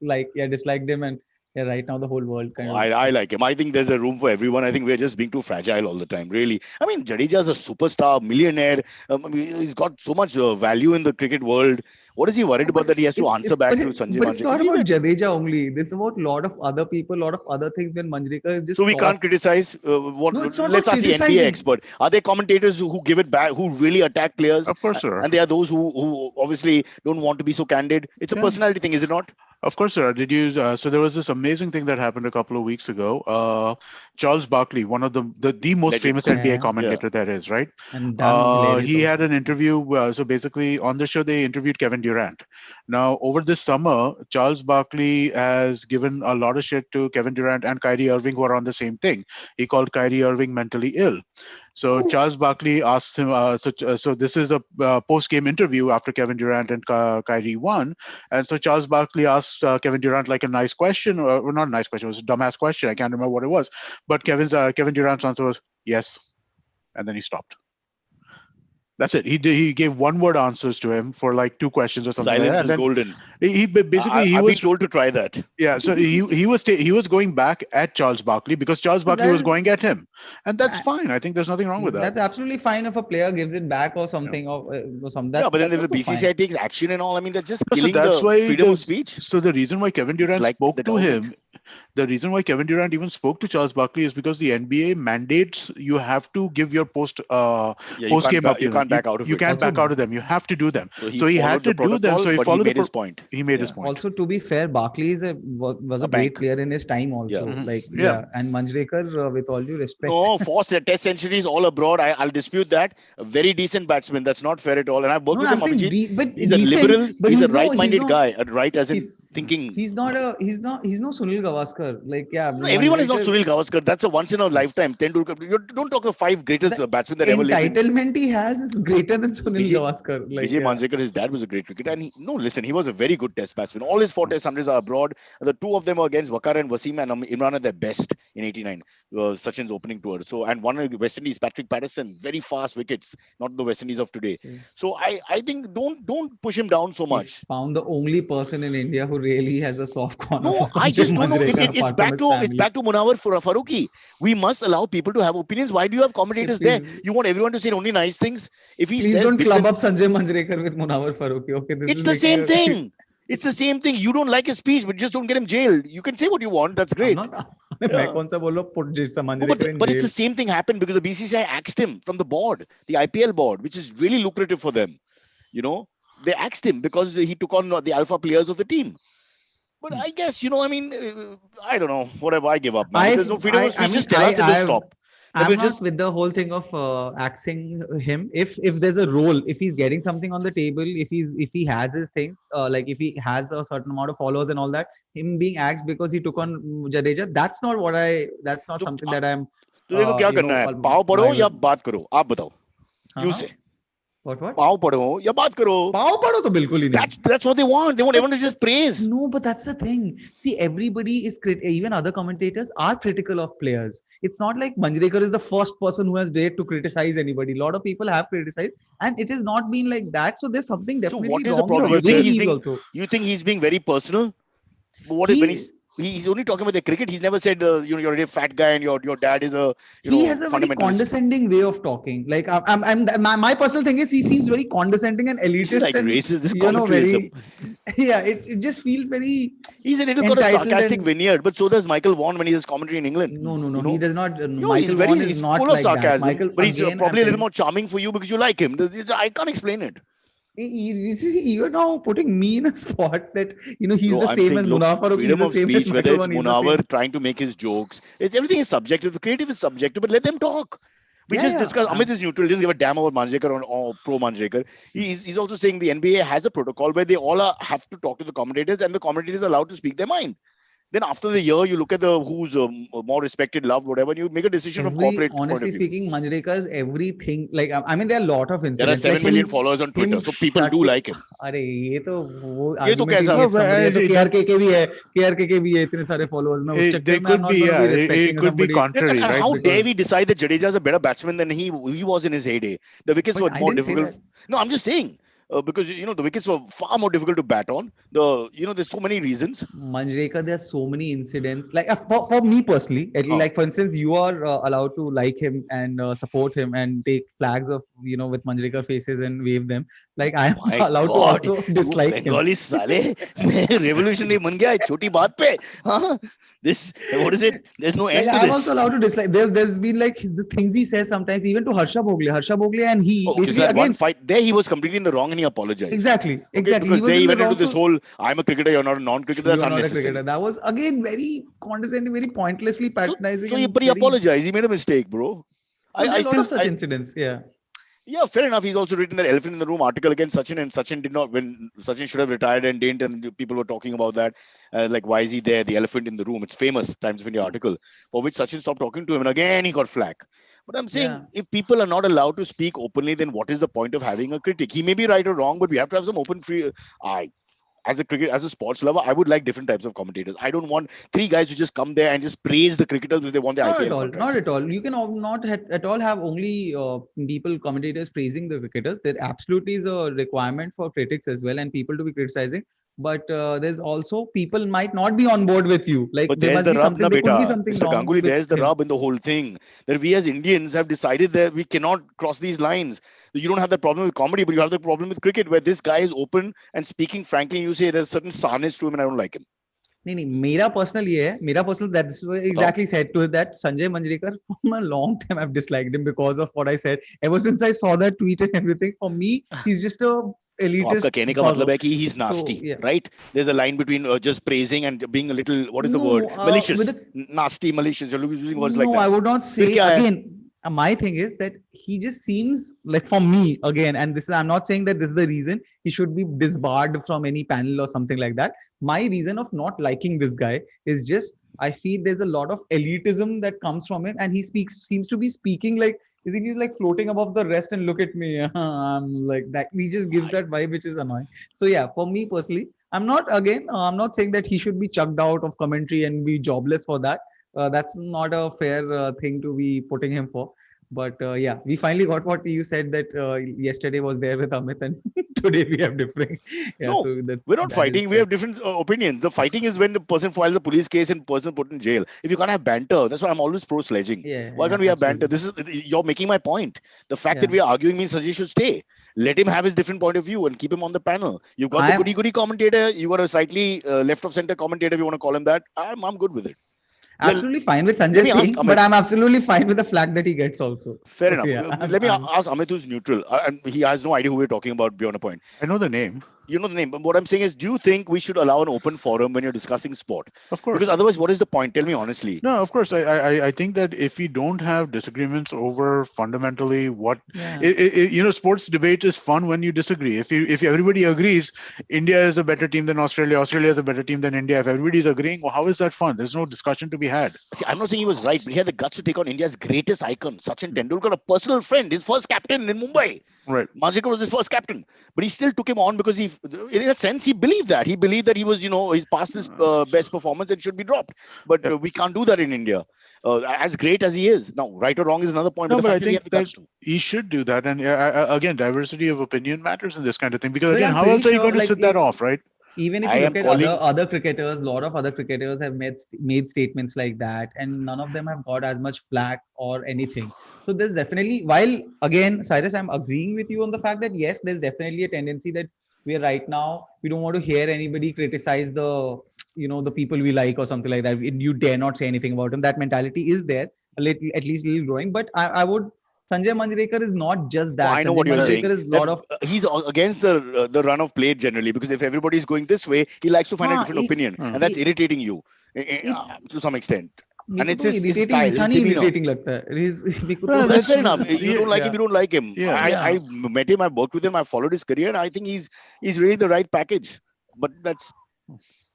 disliked him, and right now the whole world kind of. I like him. I think there's a room for everyone. I think we're just being too fragile all the time, really. I mean, Jadeja's a superstar, millionaire. I mean, he's got so much value in the cricket world. What is he worried about that he has to answer back to Sanjay But it's Manjrekar? not Leave about it. Jadeja only. This is about a lot of other people, a lot of other things. When Manjrekar just So we can't talks. criticize. No, it's not Let's about ask the NBA criticizing. expert. Are there commentators who give it back, who really attack players? Of course, sir. And there are those who obviously don't want to be so candid. It's a Yeah. personality thing, is it not? Of course, sir. Did you? So there was this amazing thing that happened a couple of weeks ago. Charles Barkley, one of the most Legend. famous NBA Yeah. commentator there is, right? And damn hilarious. He had also. an interview. So basically, on the show, they interviewed Kevin Durant. Now, over this summer, Charles Barkley has given a lot of shit to Kevin Durant and Kyrie Irving, who are on the same thing. He called Kyrie Irving mentally ill. So Charles Barkley asked him. So this is a post-game interview after Kevin Durant and Kyrie won, and so Charles Barkley asked Kevin Durant like a nice question, or not a nice question. It was a dumbass question. I can't remember what it was, but Kevin Durant's answer was yes, and then he stopped. That's it. He gave one-word answers to him for like 2 questions or something like Silence that. is And golden. then he basically he I've was been told to try that. yeah. So he was going back at Charles Barkley because Charles So Barkley was that's- going at him, and that's I- fine. I think there's nothing wrong with that. That's absolutely fine if a player gives it back or something or something. That's, Yeah, but then that's if the also BCCI fine. takes action and all, I mean, that's just So killing that's the why freedom of speech. So the reason why Kevin Durant like spoke the to government. him, the reason why Kevin Durant even spoke to Charles Barkley is because the NBA mandates you have to give your post Yeah, game you can't back out of you it. can't Also- back out of them. You have to do them. So he followed had the to do them. protocol, So he but followed made his point. He made his Yeah. point. Also, to be fair, Barkley was a A great bank. player in his time. Also, Yeah. Mhm. like Yeah. and Manjrekar, with all due respect, No, forced test centuries all abroad. I'll dispute that. A very decent batsman. That's not fair at all. And I've worked no, with I'm him, saying Abhijit. but He's a decent, liberal. but He's a he's no, right-minded guy. Right as in he's thinking. He's no Sunil Gavaskar. Like, yeah, No, everyone is not Manjrekar. Sunil Gavaskar. That's a once in a lifetime. Tendulkar. You don't talk of five greatest The batsmen that ever lived in. entitlement he has is greater than Sunil Vijay Gavaskar. Like, Vijay yeah. Manjrekar, his dad was a great cricketer, and no, listen, he was a very good Test batsman. All his four Test hundreds are abroad. The two of them were against Wakar and Wasim and Imran at their best in '89. Sachin's opening tour. So, and one of West Indies, Patrick Patterson, very fast wickets, not the West Indies of today. So, I think don't push him down so He much. found the only person in India who really has a soft corner for No, I Sanjay just don't know. Manjrekar It's apart from back his to family. Munawar Faruqi. We must allow people to have opinions. Why do you have commentators there? Please, You want everyone to say only nice things. If he please says don't bits club and up Sanjay Manjrekar with Munawar Faruqi. Okay, this it's is the making same a. thing. It's the same thing. You don't like his speech, but just don't get him jailed. You can say what you want. That's I'm great. not. मैं Yeah. कौन सा बोल रहा हूँ? Put No, Manjrekar in but it's jail. the same thing happened because the BCCI axed him from the board, the IPL board, which is really lucrative for them. You know, they axed him because he took on the alpha players of the team. But I guess, I mean, I don't know. Whatever, I give up, man. If there's no freedom of I speech, mean, just tell us, it'll stop. Then I'm we'll not just with the whole thing of axing him. If there's a role, if he's getting something on the table, if he has his things, like if he has a certain amount of followers and all that, him being axed because he took on Jadeja, that's not तो something that I'm, तो देखो क्या करना है पाव पढ़ो aligned या with. बात करो आप बताओ you Uh-huh. say What? पाव पढ़ो या बात करो पाव पढ़ो तो बिल्कुल ही नहीं. that's what they want everyone to just praise No, but that's the thing. See, everybody is even other commentators are critical of players. It's not like Manjrekar is the first person who has dared to criticize anybody. A lot of people have criticized, and it has not been like that. So there's something so definitely what is the wrong problem with but the way then, he's also. you think he's being very personal but what is when He he's only talking about the cricket he's never said you're a fat guy and your dad is a he has a very fundamentalist condescending way of talking. Like my personal thing is he seems very condescending and this is elitist like and racist this commentarism very yeah. It just feels very he's a little got a entitled sarcastic and veneer but so does Michael Vaughan when he does commentary in England no. He does not. he's Michael very Vaughan is he's not full of like that. sarcasm Michael but he's again. I'm probably a little telling. more charming for you because you like him I can't explain it You're now putting me in a spot that he's Bro, the I'm same saying, as look, Munaf Farooq, he's freedom the of same as speech, whether Michael it's Vaughan, he's the Munawar same. trying to make his jokes, everything is subjective. The creative is subjective, but let them talk. We just Yeah. discuss. Amit is neutral. He doesn't give a damn about Manjrekar or pro Manjrekar. He's also saying the NBA has a protocol where they all have to talk to the commentators, and the commentators are allowed to speak their mind. Then after the year, you look at the who's more respected, loved, whatever, and you make a decision from corporate point Honestly of view. speaking, Manjrekar's everything, like, I mean, there are a lot of There are incidents, like 7 million followers on Twitter, so people do like him. अरे ये तो वो ये तो argument ही कैसा? नहीं है. no, If somebody है तो but KRK के भी है, KRK के भी है इतने सारे followers में, उस they चक्कर में I'm could not be, going to be yeah, respecting it could be somebody. contrary, And right? how dare we Because decide that Jadeja is a better batsman than he was in his heyday? The wickets but were I more didn't say difficult. that. No, I'm just saying because the wickets were far more difficult to bat on. There's so many reasons. Manjrekar, there are so many incidents. Like for me personally, Oh, like for instance, you are allowed to like him and support him and take flags of with Manjrekar faces and wave them. Like I am my allowed to God, also you dislike him. Bengali साले revolutionary बन गया है छोटी बात पे. हाँ? This what is it? There's no Like end to I'm also this. allowed to dislike. There's been like the things he says sometimes, even to Harsha Bhogle, and he Oh, okay, so basically that one again fight there, he was completely in the wrong and he apologized. Okay, exactly he because was there in he the went wrong. into this So whole I'm a cricketer, you're not a non-cricketer. That's you are not a cricketer. unnecessary. That was again very condescending, very pointlessly So, patronizing, so and but he very. apologized. He made a mistake, bro. So there I are a lot still, of such incidents. Yeah. yeah, fair enough. He's also written that elephant in the room article against Sachin, and Sachin did not. When Sachin should have retired and didn't, and people were talking about that, like why is he there? The elephant in the room. It's famous Times of India article for which Sachin stopped talking to him, and again he got flack. But I'm saying Yeah. if people are not allowed to speak openly, then what is the point of having a critic? He may be right or wrong, but we have to have some open free. I as a sports lover, I would like different types of commentators. I don't want three guys who just come there and just praise the cricketers because they want the Not at IPL all. Not contracts. at all. You can not at all have only people, commentators praising the cricketers. There absolutely is a requirement for critics as well and people to be criticizing. But there's also people might not be on board with you. Like But there there's must the be rub, something. na There could be beta. something Mr. wrong Ganguly, with there's the him. rub in the whole thing. That we as Indians have decided that we cannot cross these lines. You don't have that problem with comedy, but you have the problem with cricket, where this guy is open and speaking frankly. You say there's certain sourness to him, and I don't like him. नहीं मेरा personal ये है मेरा personal that's बताओ. exactly said to that Sanjay Manjrekar from a long time I've disliked him because of what I said ever since I saw that tweet and everything. For me he's just a तो आपका elitist कहने का bugger. मतलब है कि he's So nasty, yeah. right? There's a line between just praising and being a little, what is the No, word? Malicious, with a nasty, malicious. You're using words like no, I that. would not फिर say क्या है? again. my thing is that he just seems like, for me again, and this is, I'm not saying that this is the reason he should be disbarred from any panel or something like that. My reason of not liking this guy is just, I feel there's a lot of elitism that comes from him, and he seems to be speaking like, is he's like floating above the rest, and look at me, I'm like that. He just gives that vibe, which is annoying. So yeah, for me personally, I'm not saying that he should be chucked out of commentary and be jobless for that. That's not a fair thing to be putting him for. But yeah, we finally got what you said, that yesterday was there with Amit, and today we have different. Yeah, No, so we're not that is fighting. We fair. have different opinions. The fighting is when the person files a police case and person put in jail. If you can't have banter, that's why I'm always pro sledging. Yeah, Why yeah, can't we have banter? absolutely. This is You're making my point. The fact Yeah, that we are arguing means Sanjay should stay. Let him have his different point of view and keep him on the panel. You've got the I goody goody commentator. You got a slightly left of center commentator, if you want to call him that. I'm good with it. Let, absolutely fine with let Sanjay me ask staying, but Amit. I'm absolutely fine with the flag that he gets also. Fair So enough. yeah, Let me I'm ask Amit, who's neutral, and he has no idea who we're talking about beyond a point. I know the name, You know the name, but what I'm saying is, do you think we should allow an open forum when you're discussing sport? of Because course. otherwise, what is the point? Tell me honestly. No, of course. I think that if we don't have disagreements over fundamentally what, yeah. sports debate is fun when you disagree. If everybody agrees, India is a better team than Australia. Australia is a better team than India. If everybody's agreeing, well, how is that fun? There's no discussion to be had. See, I'm not saying he was right, but he had the guts to take on India's greatest icon, Sachin Tendulkar, a personal friend, his first captain in Mumbai. Right. Manjekar was his first captain, but he still took him on because in a sense, he believed that. He believed that he was, he's past his best performance and should be dropped. But Yeah. we can't do that in India, as great as he is. Now, right or wrong is another point, but No, the but I fact that he think had the that guts to. he should do that. And again, diversity of opinion matters in this kind of thing. Because But again, I'm how pretty else are you sure, going to like, sit that off, right? even if I you look am at calling. other cricketers, a lot of other cricketers have made statements like that, and none of them have got as much flack or anything. So there's definitely, while again, Cyrus, I'm agreeing with you on the fact that yes, there's definitely a tendency that we are right now, we don't want to hear anybody criticize the people we like or something like that. You dare not say anything about them. That mentality is there, a little, at least a little growing. But I would, Sanjay Manjrekar is not just No, that. I know Sanjay what you're saying. Manjrekar is a That lot of, he's against the run of play generally, because if everybody's going this way, he likes to find a different it, opinion, and Hmm. that's irritating you it's to some extent. मेरे And को it's तो his irritating style, his इंसान ही demeanor. Irritating लगता है मेरे को Well, तो That's that's fair enough. You yeah, don't like him, yeah you don't like him. yeah. I yeah met him, I worked with him, I followed his career, and I think he's really the right package. But that's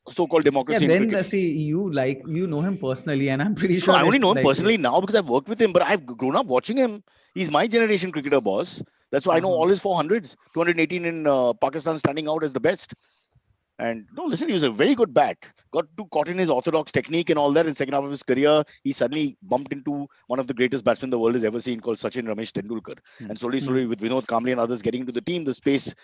so-called yeah democracy in then cricket. see, you know him personally, and I'm pretty No, sure I only that, know him like, personally now because I've worked with him, but I've grown up watching him. He's my generation cricketer, boss. That's why I know uh-huh. all his 400s, 218 in Pakistan, standing out as the best. And no, listen, he was a very good bat. Got too caught in his orthodox technique and all that. In second half of his career, he suddenly bumped into one of the greatest batsmen the world has ever seen, called Sachin Ramesh Tendulkar. Hmm. And slowly, Hmm. slowly, with Vinod Kamble and others getting into the team, the space,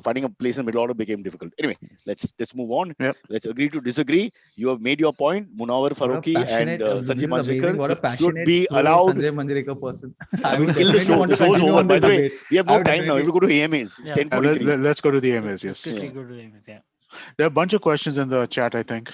finding a place in the middle order became difficult. Anyway, let's move on. Yep. Let's agree to disagree. You have made your point. Munawar What a Faruqi and passionate, Sanjay this is amazing, Manjrekar what a should passionate be pro allowed. Sanjay Manjrekar person. I We'll would kill the definitely show. want The to show's continue over. on By this the way, debate. we have I no would time now. We have definitely, to go to AMAs. It's Yeah. 10:43. Let's go to the AMAs. Let's Yes, quickly Yeah. go to the image. Yeah. there are a bunch of questions in the chat, I think.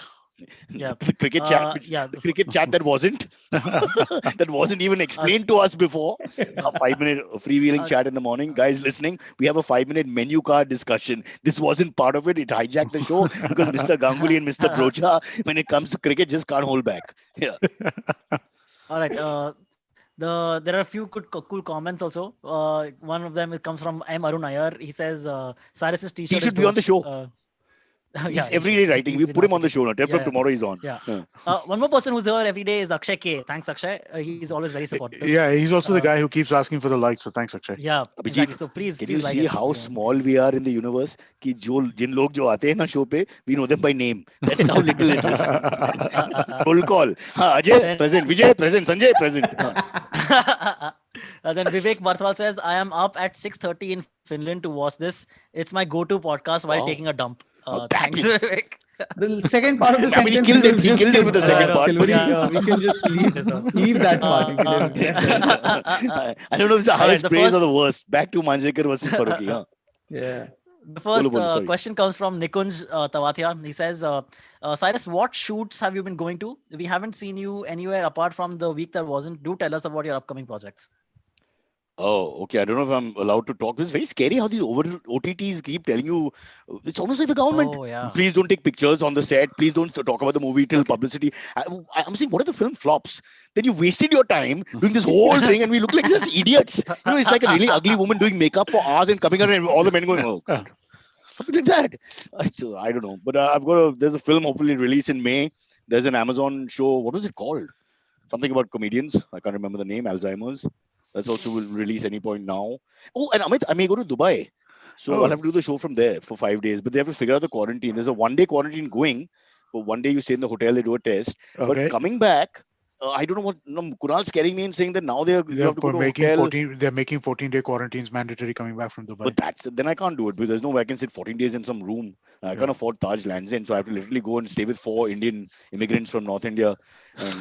Yeah. The cricket chat, Yeah. the cricket chat that wasn't, that wasn't even Uh, explained to us before. A 5 minute freewheeling uh, chat in the morning. Guys listening, we have a 5 minute menu card discussion. This wasn't part of it. It hijacked the show because Mr. Ganguly and Mr. Brocha, when it comes to cricket, just can't hold back. Yeah. all right. There are a few cool comments also. One of them comes from M Arun Iyer. He says Cyrus's He T-shirt is should be on dope. the show. Yeah, He's he every should. day writing. He's We been put him asked on to the be. show now. Tell from Yeah, tomorrow he's on. yeah. Yeah. One more person who's there every day is Akshay K. Thanks, Akshay. He's always very supportive. Yeah, he's also the Uh, guy who keeps asking for the likes. So thanks, Akshay. yeah, Abhijit, exactly. So please, can you please like see and how you know. small we are in the universe? कि जिन लोग जो आते हैं ना show पे, we know them by name. That's how little it is. Roll call. हाँ, Ajay Then present, Vijay present, Sanjay present. हाँ. then Vivek Barthwal says, I am up at 6:30 in Finland to watch this. It's my go-to podcast while taking Wow. a dump. That Thanks, is. Vivek. the second part of the I mean, he sentence we killed could it. have He just killed it with skipped, the second No, part, but Silvery, yeah. we can just leave that part. You could have left that. I don't know if it's the All right, highest the praise or first the worst. Back to Manjrekar versus Faruqi. Huh? Yeah. the Bolo, first bolo, sorry. question comes from Nikunj Tawatia. He says, Cyrus, what shoots have you been going to? We haven't seen you anywhere apart from the week that wasn't. Do tell us about your upcoming projects. Oh, okay. I don't know if I'm allowed to talk. It's very scary how these over OTTs keep telling you. It's almost like the government. Oh yeah. Please don't take pictures on the set. Please don't talk about the movie till Okay. publicity. I'm saying, what if the film flops? Then you wasted your time doing this whole thing, and we look like such idiots. It's like a really ugly woman doing makeup for hours and coming out, and all the men going, "Oh God, something like that." So, I don't know, but I've got a. There's a film hopefully released in May. There's an Amazon show. What was it called? Something about comedians. I can't remember the name. Alzheimer's. That's also will release any point now. Oh, and Amit, I may go to Dubai. So I'll Oh, have to do the show from there for 5 days. But they have to figure out the quarantine. There's a 1 day quarantine going, but 1 day you stay in the hotel, they do a test. But okay. coming back, I don't know what. No, Kunal's scaring me and saying that now you They're have to go to a making hotel. 14. They're making 14-day quarantines mandatory coming back from Dubai. But that's then I can't do it because there's no way I can sit 14 days in some room. I can't Yeah. afford Taj Lands End, so I have to literally go and stay with 4 Indian immigrants from North India. And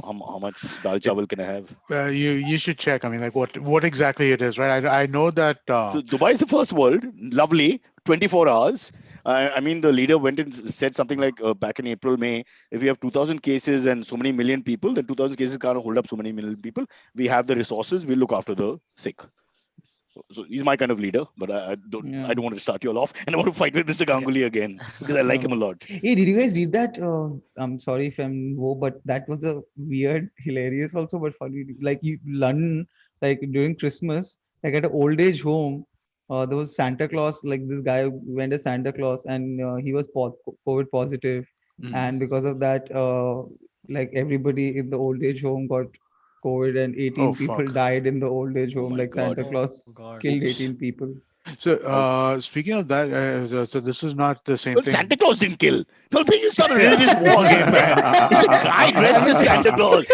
how much dal It, chawal can I have? you should check. I mean, like what exactly it is, right? I know that. So Dubai is the first world, lovely, 24 hours. I mean, the leader went and said something like back in April, May, if we have 2,000 cases and so many million people, then 2,000 cases can't hold up so many million people. We have the resources. We'll look after the sick. So he's my kind of leader, but I Yeah. don't want to start you all off, and I want to fight with Mr. Okay. Ganguly again because I like him a No. lot. Hey, did you guys read that? I'm sorry if I'm low, but that was a weird, hilarious also, but funny. Like London, like during Christmas, like at an old age home, there was Santa Claus. Like this guy went as Santa Claus, and he was COVID positive, mm, and because of that, like everybody in the old age home got COVID, and oh 18 people fuck. died in the old age Oh home. my Like God! Santa Oh Claus God. killed Oops. 18 people. So Oh, speaking of that, so this is not the same well, thing. Santa Claus didn't kill. Don't think you start a religious war again, man. It's a guy I dressed mean, as Santa Claus.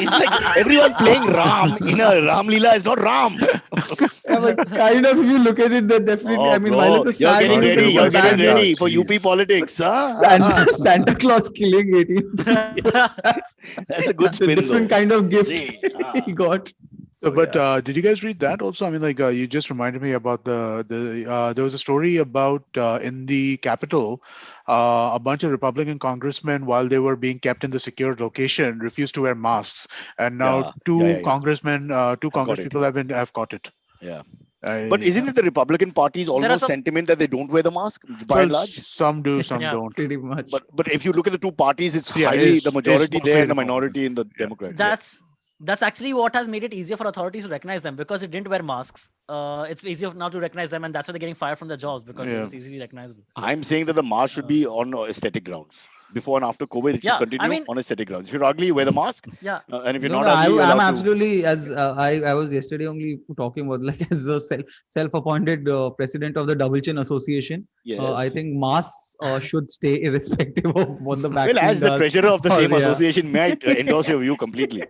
It's like everyone playing Ram in a Ram Leela is not Ram. yeah, but kind of, if you look at it, that definitely, I Oh, mean, while bro, it's a you're sad getting Not news, ready. too it's a You're much getting bad Santa. news. ready for UP Jeez. politics, Santa, huh? Santa Claus killing 18 people. That's a good That's a spin, different though. kind of gift See, he got. So, So, but yeah. did you guys read that also? I mean, like you just reminded me about the there was a story about in the capital, a bunch of Republican congressmen, while they were being kept in the secured location, refused to wear masks, and now yeah. two I've Congress got it. people have caught it. Yeah. But I, isn't it the Republican Party's There are almost some. sentiment that they don't wear the mask by and well, large? some do, some Yeah. don't. Pretty much. But if you look at the two parties, it's Yeah, highly the it's majority there mostly and the Republican. minority in the Yeah. Democrats. Yeah. That's actually what has made it easier for authorities to recognize them because it didn't wear masks. It's easier now to recognize them, and that's why they're getting fired from their jobs because they're Yeah. just easily recognizable. I'm saying that the mask should Uh, be on aesthetic grounds. Before and after COVID, it should yeah, I continue mean, on aesthetic grounds. If you're ugly, wear the mask. yeah, And if you're No, not no, ugly, you're I'm allowed to. absolutely, as I was yesterday only talking about, like, as a self-appointed president of the Double Chin Association. I Yes. think masks should stay irrespective of what the Well, vaccine as the does. treasurer of the Or, same yeah. association, may I endorse your view completely.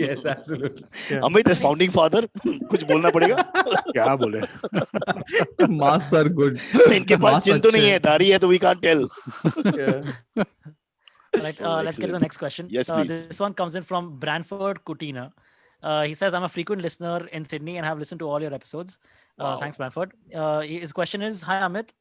Yes, absolutely. Yeah. Amit, as founding father, कुछ बोलना पड़ेगा? क्या बोले? Masks are good. इनके पास Masks चिन्ह तो अच्छे नहीं हैं. है, दाढ़ी है तो we can't tell. Yeah. all right. Oh, Let's get to the excellent. next question. Yes, please. This one comes in from Branford Kutina. He says, "I'm a frequent listener in Sydney and have listened to all your episodes." Wow. Thanks, Branford. His question is, "Hi Amit,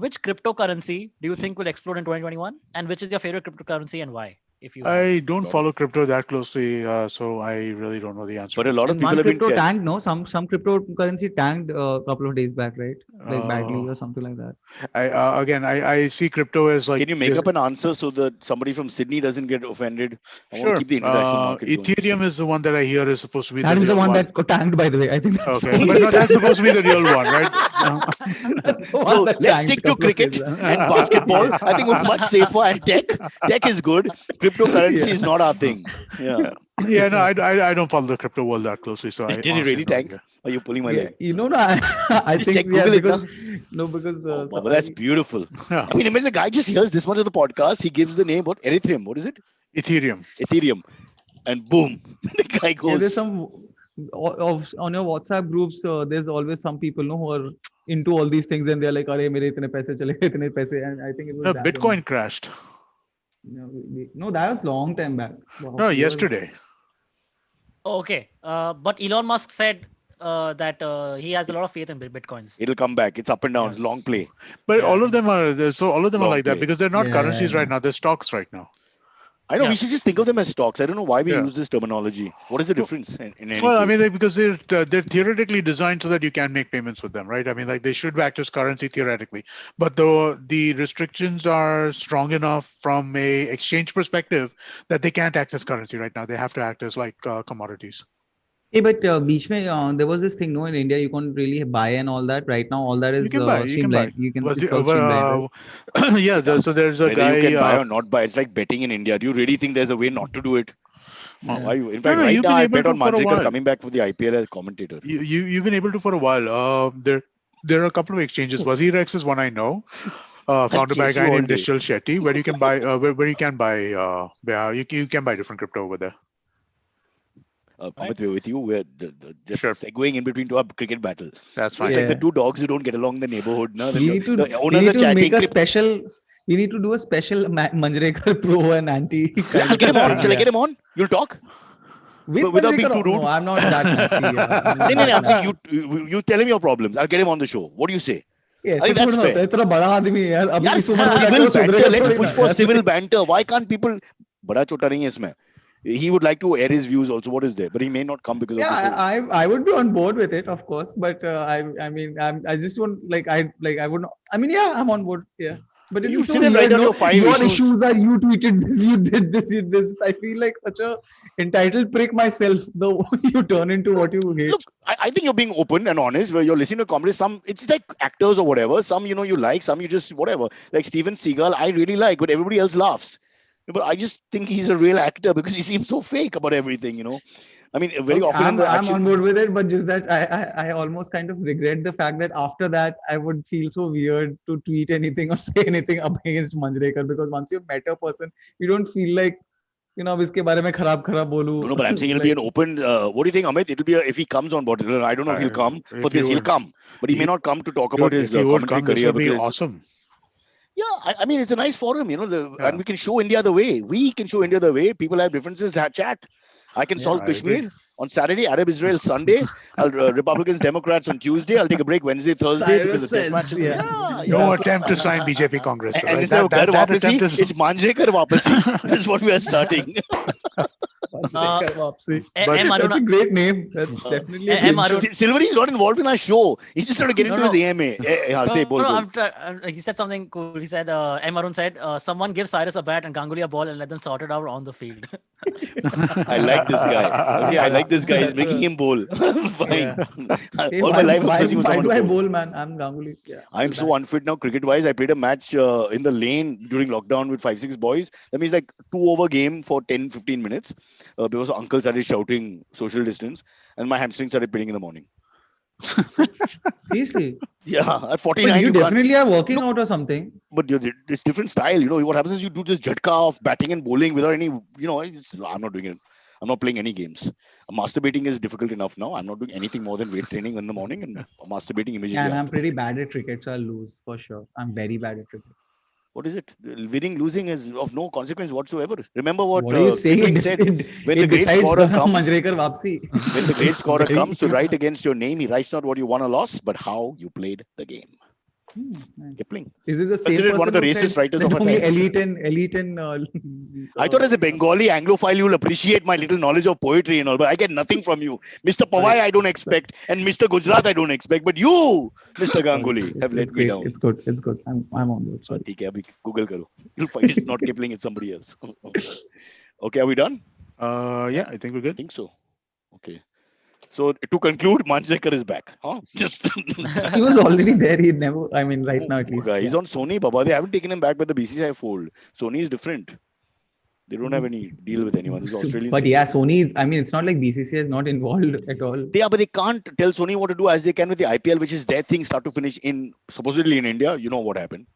which cryptocurrency do you think will explode in 2021, and which is your favorite cryptocurrency and why, if you have?" I don't Got it. follow crypto that closely, so I really don't know the answer But to a lot of And people one have been crypto tanked, no? Some cryptocurrency tanked a couple of days back, right? that. Like badly or something like that. I see crypto as like Can you make this. up an answer so that somebody from Sydney doesn't get offended? I want to Sure. keep the international market going. Ethereum is the one that I hear is supposed to be the That is the real one one. that got tanked, by the way. I think that's the Okay, only but no, that's supposed to be the real one, right? that's the one So that let's tanked a stick to couple of days cricket and back. basketball. I think we're much safer. And tech, tech is good. Cryptocurrency is Yeah. not our thing. Yeah. Yeah, no, I don't follow the crypto world that closely, so I Did it honestly really have no tank? idea. Are you pulling my Yeah, leg? no, I Just think, check yeah, Google it because now. no, because Oh, Baba, that's beautiful. Yeah. I mean, imagine the guy just hears this much of the podcast. He gives the name, what? Ethereum. What is it? Ethereum. Ethereum. And boom, the guy yeah, there's goes. some on your WhatsApp groups. There's always some people, no, who are into all these things, and they're like, "Arey, mere itne paise chale gaye, itne paise," and I think it was No, that only. Bitcoin crashed. No, that was long time back. Wow, No, years back. yesterday. Okay, but Elon Musk said that he has a lot of faith in bitcoins. It'll come back. It's up and down. Yeah. It's long play. But Yeah. all of them are so all of them are Long like that play. because they're not Yeah, currencies yeah, right now. They're stocks right now. I know we Yeah. should just think of them as stocks. I don't know why we Yeah. use this terminology. What is the Well, difference in any well, I case? mean, because they're theoretically designed so that you can make payments with them, right? I mean, like they should act as currency theoretically, but the restrictions are strong enough from a exchange perspective that they can't act as currency right now. They have to act as like commodities. Hey, but बीच में there was this thing, no, in India you can't really buy and all that. Right now, all that You is can buy. You can buy. streamlined. You can, Was it's all streamlined, right? yeah. Yeah. So there's a Whether you guy. can buy or not buy, it's like betting in India. Do you really think there's a way not to do it? Yeah. Why? In No, fact, no, right you've now been I able bet to on for a Manjrekar while. coming back for the IPL as commentator. You've been able to for a while. There are a couple of exchanges. WazirX is one I know, I'll founded by a chase you guy all named day. Nishal Shetty, where you can buy where you can buy yeah, you can buy different crypto over there. Amit, Right. we're with you. We're just Sure, segueing in between to a cricket battle. that's It's fine. like the Yeah. two dogs who don't get along in the neighborhood. No? We Then need to the we owners need are to make chatting. a Clip. special. We need to do a special Manjrekar pro and anti Yeah, kind I'll of get a him on. thing. Shall I Yeah. get him on? You'll talk With without being too Manjrekar, no, rude. I'm not that nasty. Yeah, I'm No, not no, no. that I'm saying nasty. you tell him your problems. I'll get him on the show. What do you say? ये I ऐसे think थोड़ी that's ना होता fair. है इतना बड़ा आदमी है यार अभी यार इस उम्र में जाके civil वो banter. सुधरेगा Let's थोड़ी push ना for यार civil banter. Why can't people? बड़ा छोटा नहीं है इसमें. He would like to air his views also. What is there? But he may not come because of yeah this whole. I would be on board with it of course but I mean I just want I would not, I mean yeah I'm on board yeah but it You is so sit and write weird down no your 5 your issues. issues are you tweeted this you did this you did this I feel like such a entitled prick myself the you turn into what you hate Look, I think you're being open and honest where you're listening to comedy. Some it's like actors or whatever. Some you like, some you just whatever. Like Steven Seagal, I really like, but everybody else laughs. But I just think he's a real actor because he seems so fake about everything. I mean, very okay often in the I'm action. on board with it but just that I almost kind of regret the fact that after that I would feel so weird to tweet anything or say anything against Manjrekar because once you've met a person you don't feel like अब इसके बारे में खराब बोलूं No, but I'm saying it'll be like an open. What do you think, Amit? It'll be if he comes on board. I don't know if he'll come for If this. you He'll would, come, but he may you, not come to talk about dude, his if you would commentary come, this career would be because awesome. yeah, I mean it's a nice forum, and Yeah, we can show India the way. We can show India the way. People have differences. Chat. I can yeah solve I agree. Kashmir on Saturday, Arab Israel Sunday, Republicans Democrats on Tuesday. I'll take a break Wednesday Thursday because Cyrus the test says matches. Yeah No Yeah. attempt to sign BJP Congress, And right? instead of Ghar That Wapasi, attempt is. it's Manjrekar Wapasi. That's what we are starting. Uh, Manjrekar Wapsi. But M That's Aruna, a great name that's Uh, definitely a M good Arun. show Silverie is not involved in our show. He's just trying to get No, into his no, AMA. Say, no, bol, no. bol. He said something cool. He said, M Arun said, someone give Cyrus a bat and Ganguly a ball and let them sort it out on the field. I like this guy. Okay, I like this guy. He's That's making him bowl. yeah Fine. hey All my life I'm searching for why someone to do I bowl. bowl man I'm Ganguly yeah I'm I'll so bat unfit now, cricket wise. I played a match in the lane during lockdown with 5, 6 boys. That means like 2 over game for 10, 15 minutes because uncle started shouting social distance and my hamstring started paining in the morning. seriously Yeah, at but 49, you you can't. definitely are working No, out or something but it's different style. What happens is you do this jhatka of batting and bowling without I'm not doing it. I'm not playing any games. Masturbating is difficult enough now. I'm not doing anything more than weight training in the morning and masturbating immediately and I'm after. pretty bad at cricket so I'll lose for sure I'm very bad at cricket What is it? Winning, losing is of no consequence whatsoever. Remember what what are you saying Kipling said: when the it great decides scorer the comes, Manjrekar Wapsi when the great it's scorer very comes to write against your name, he writes not what you won or lost, but how you played the game. Nice. Kipling, Is it the same considered one person of the who racist said writers that of our only time. elite and I thought as a Bengali Anglophile, you'll appreciate my little knowledge of poetry and all, but I get nothing from you. Mr. Pawai, I don't expect, and Mr. Gujarat, I don't expect, but you, Mr. Ganguly, have let it's me great. down. It's good. I'm on board. Sorry. ठीक है, अभी Google करो. You'll find it's not Kipling, it's somebody else. Okay, are we done? Yeah, I think we're I good. think so. Okay. So to conclude, Manjrekar is back. Huh? Just He was already there. He never. I mean, right now at least. he's on Sony, Baba. They haven't taken him back by the BCCI fold. Sony is different. They don't have any deal with anyone. This is Australian. But yeah, signals. Sony. I mean, it's not like BCCI is not involved at all. But they can't tell Sony what to do as they can with the IPL, which is their thing, start to finish in supposedly in India. You know what happened.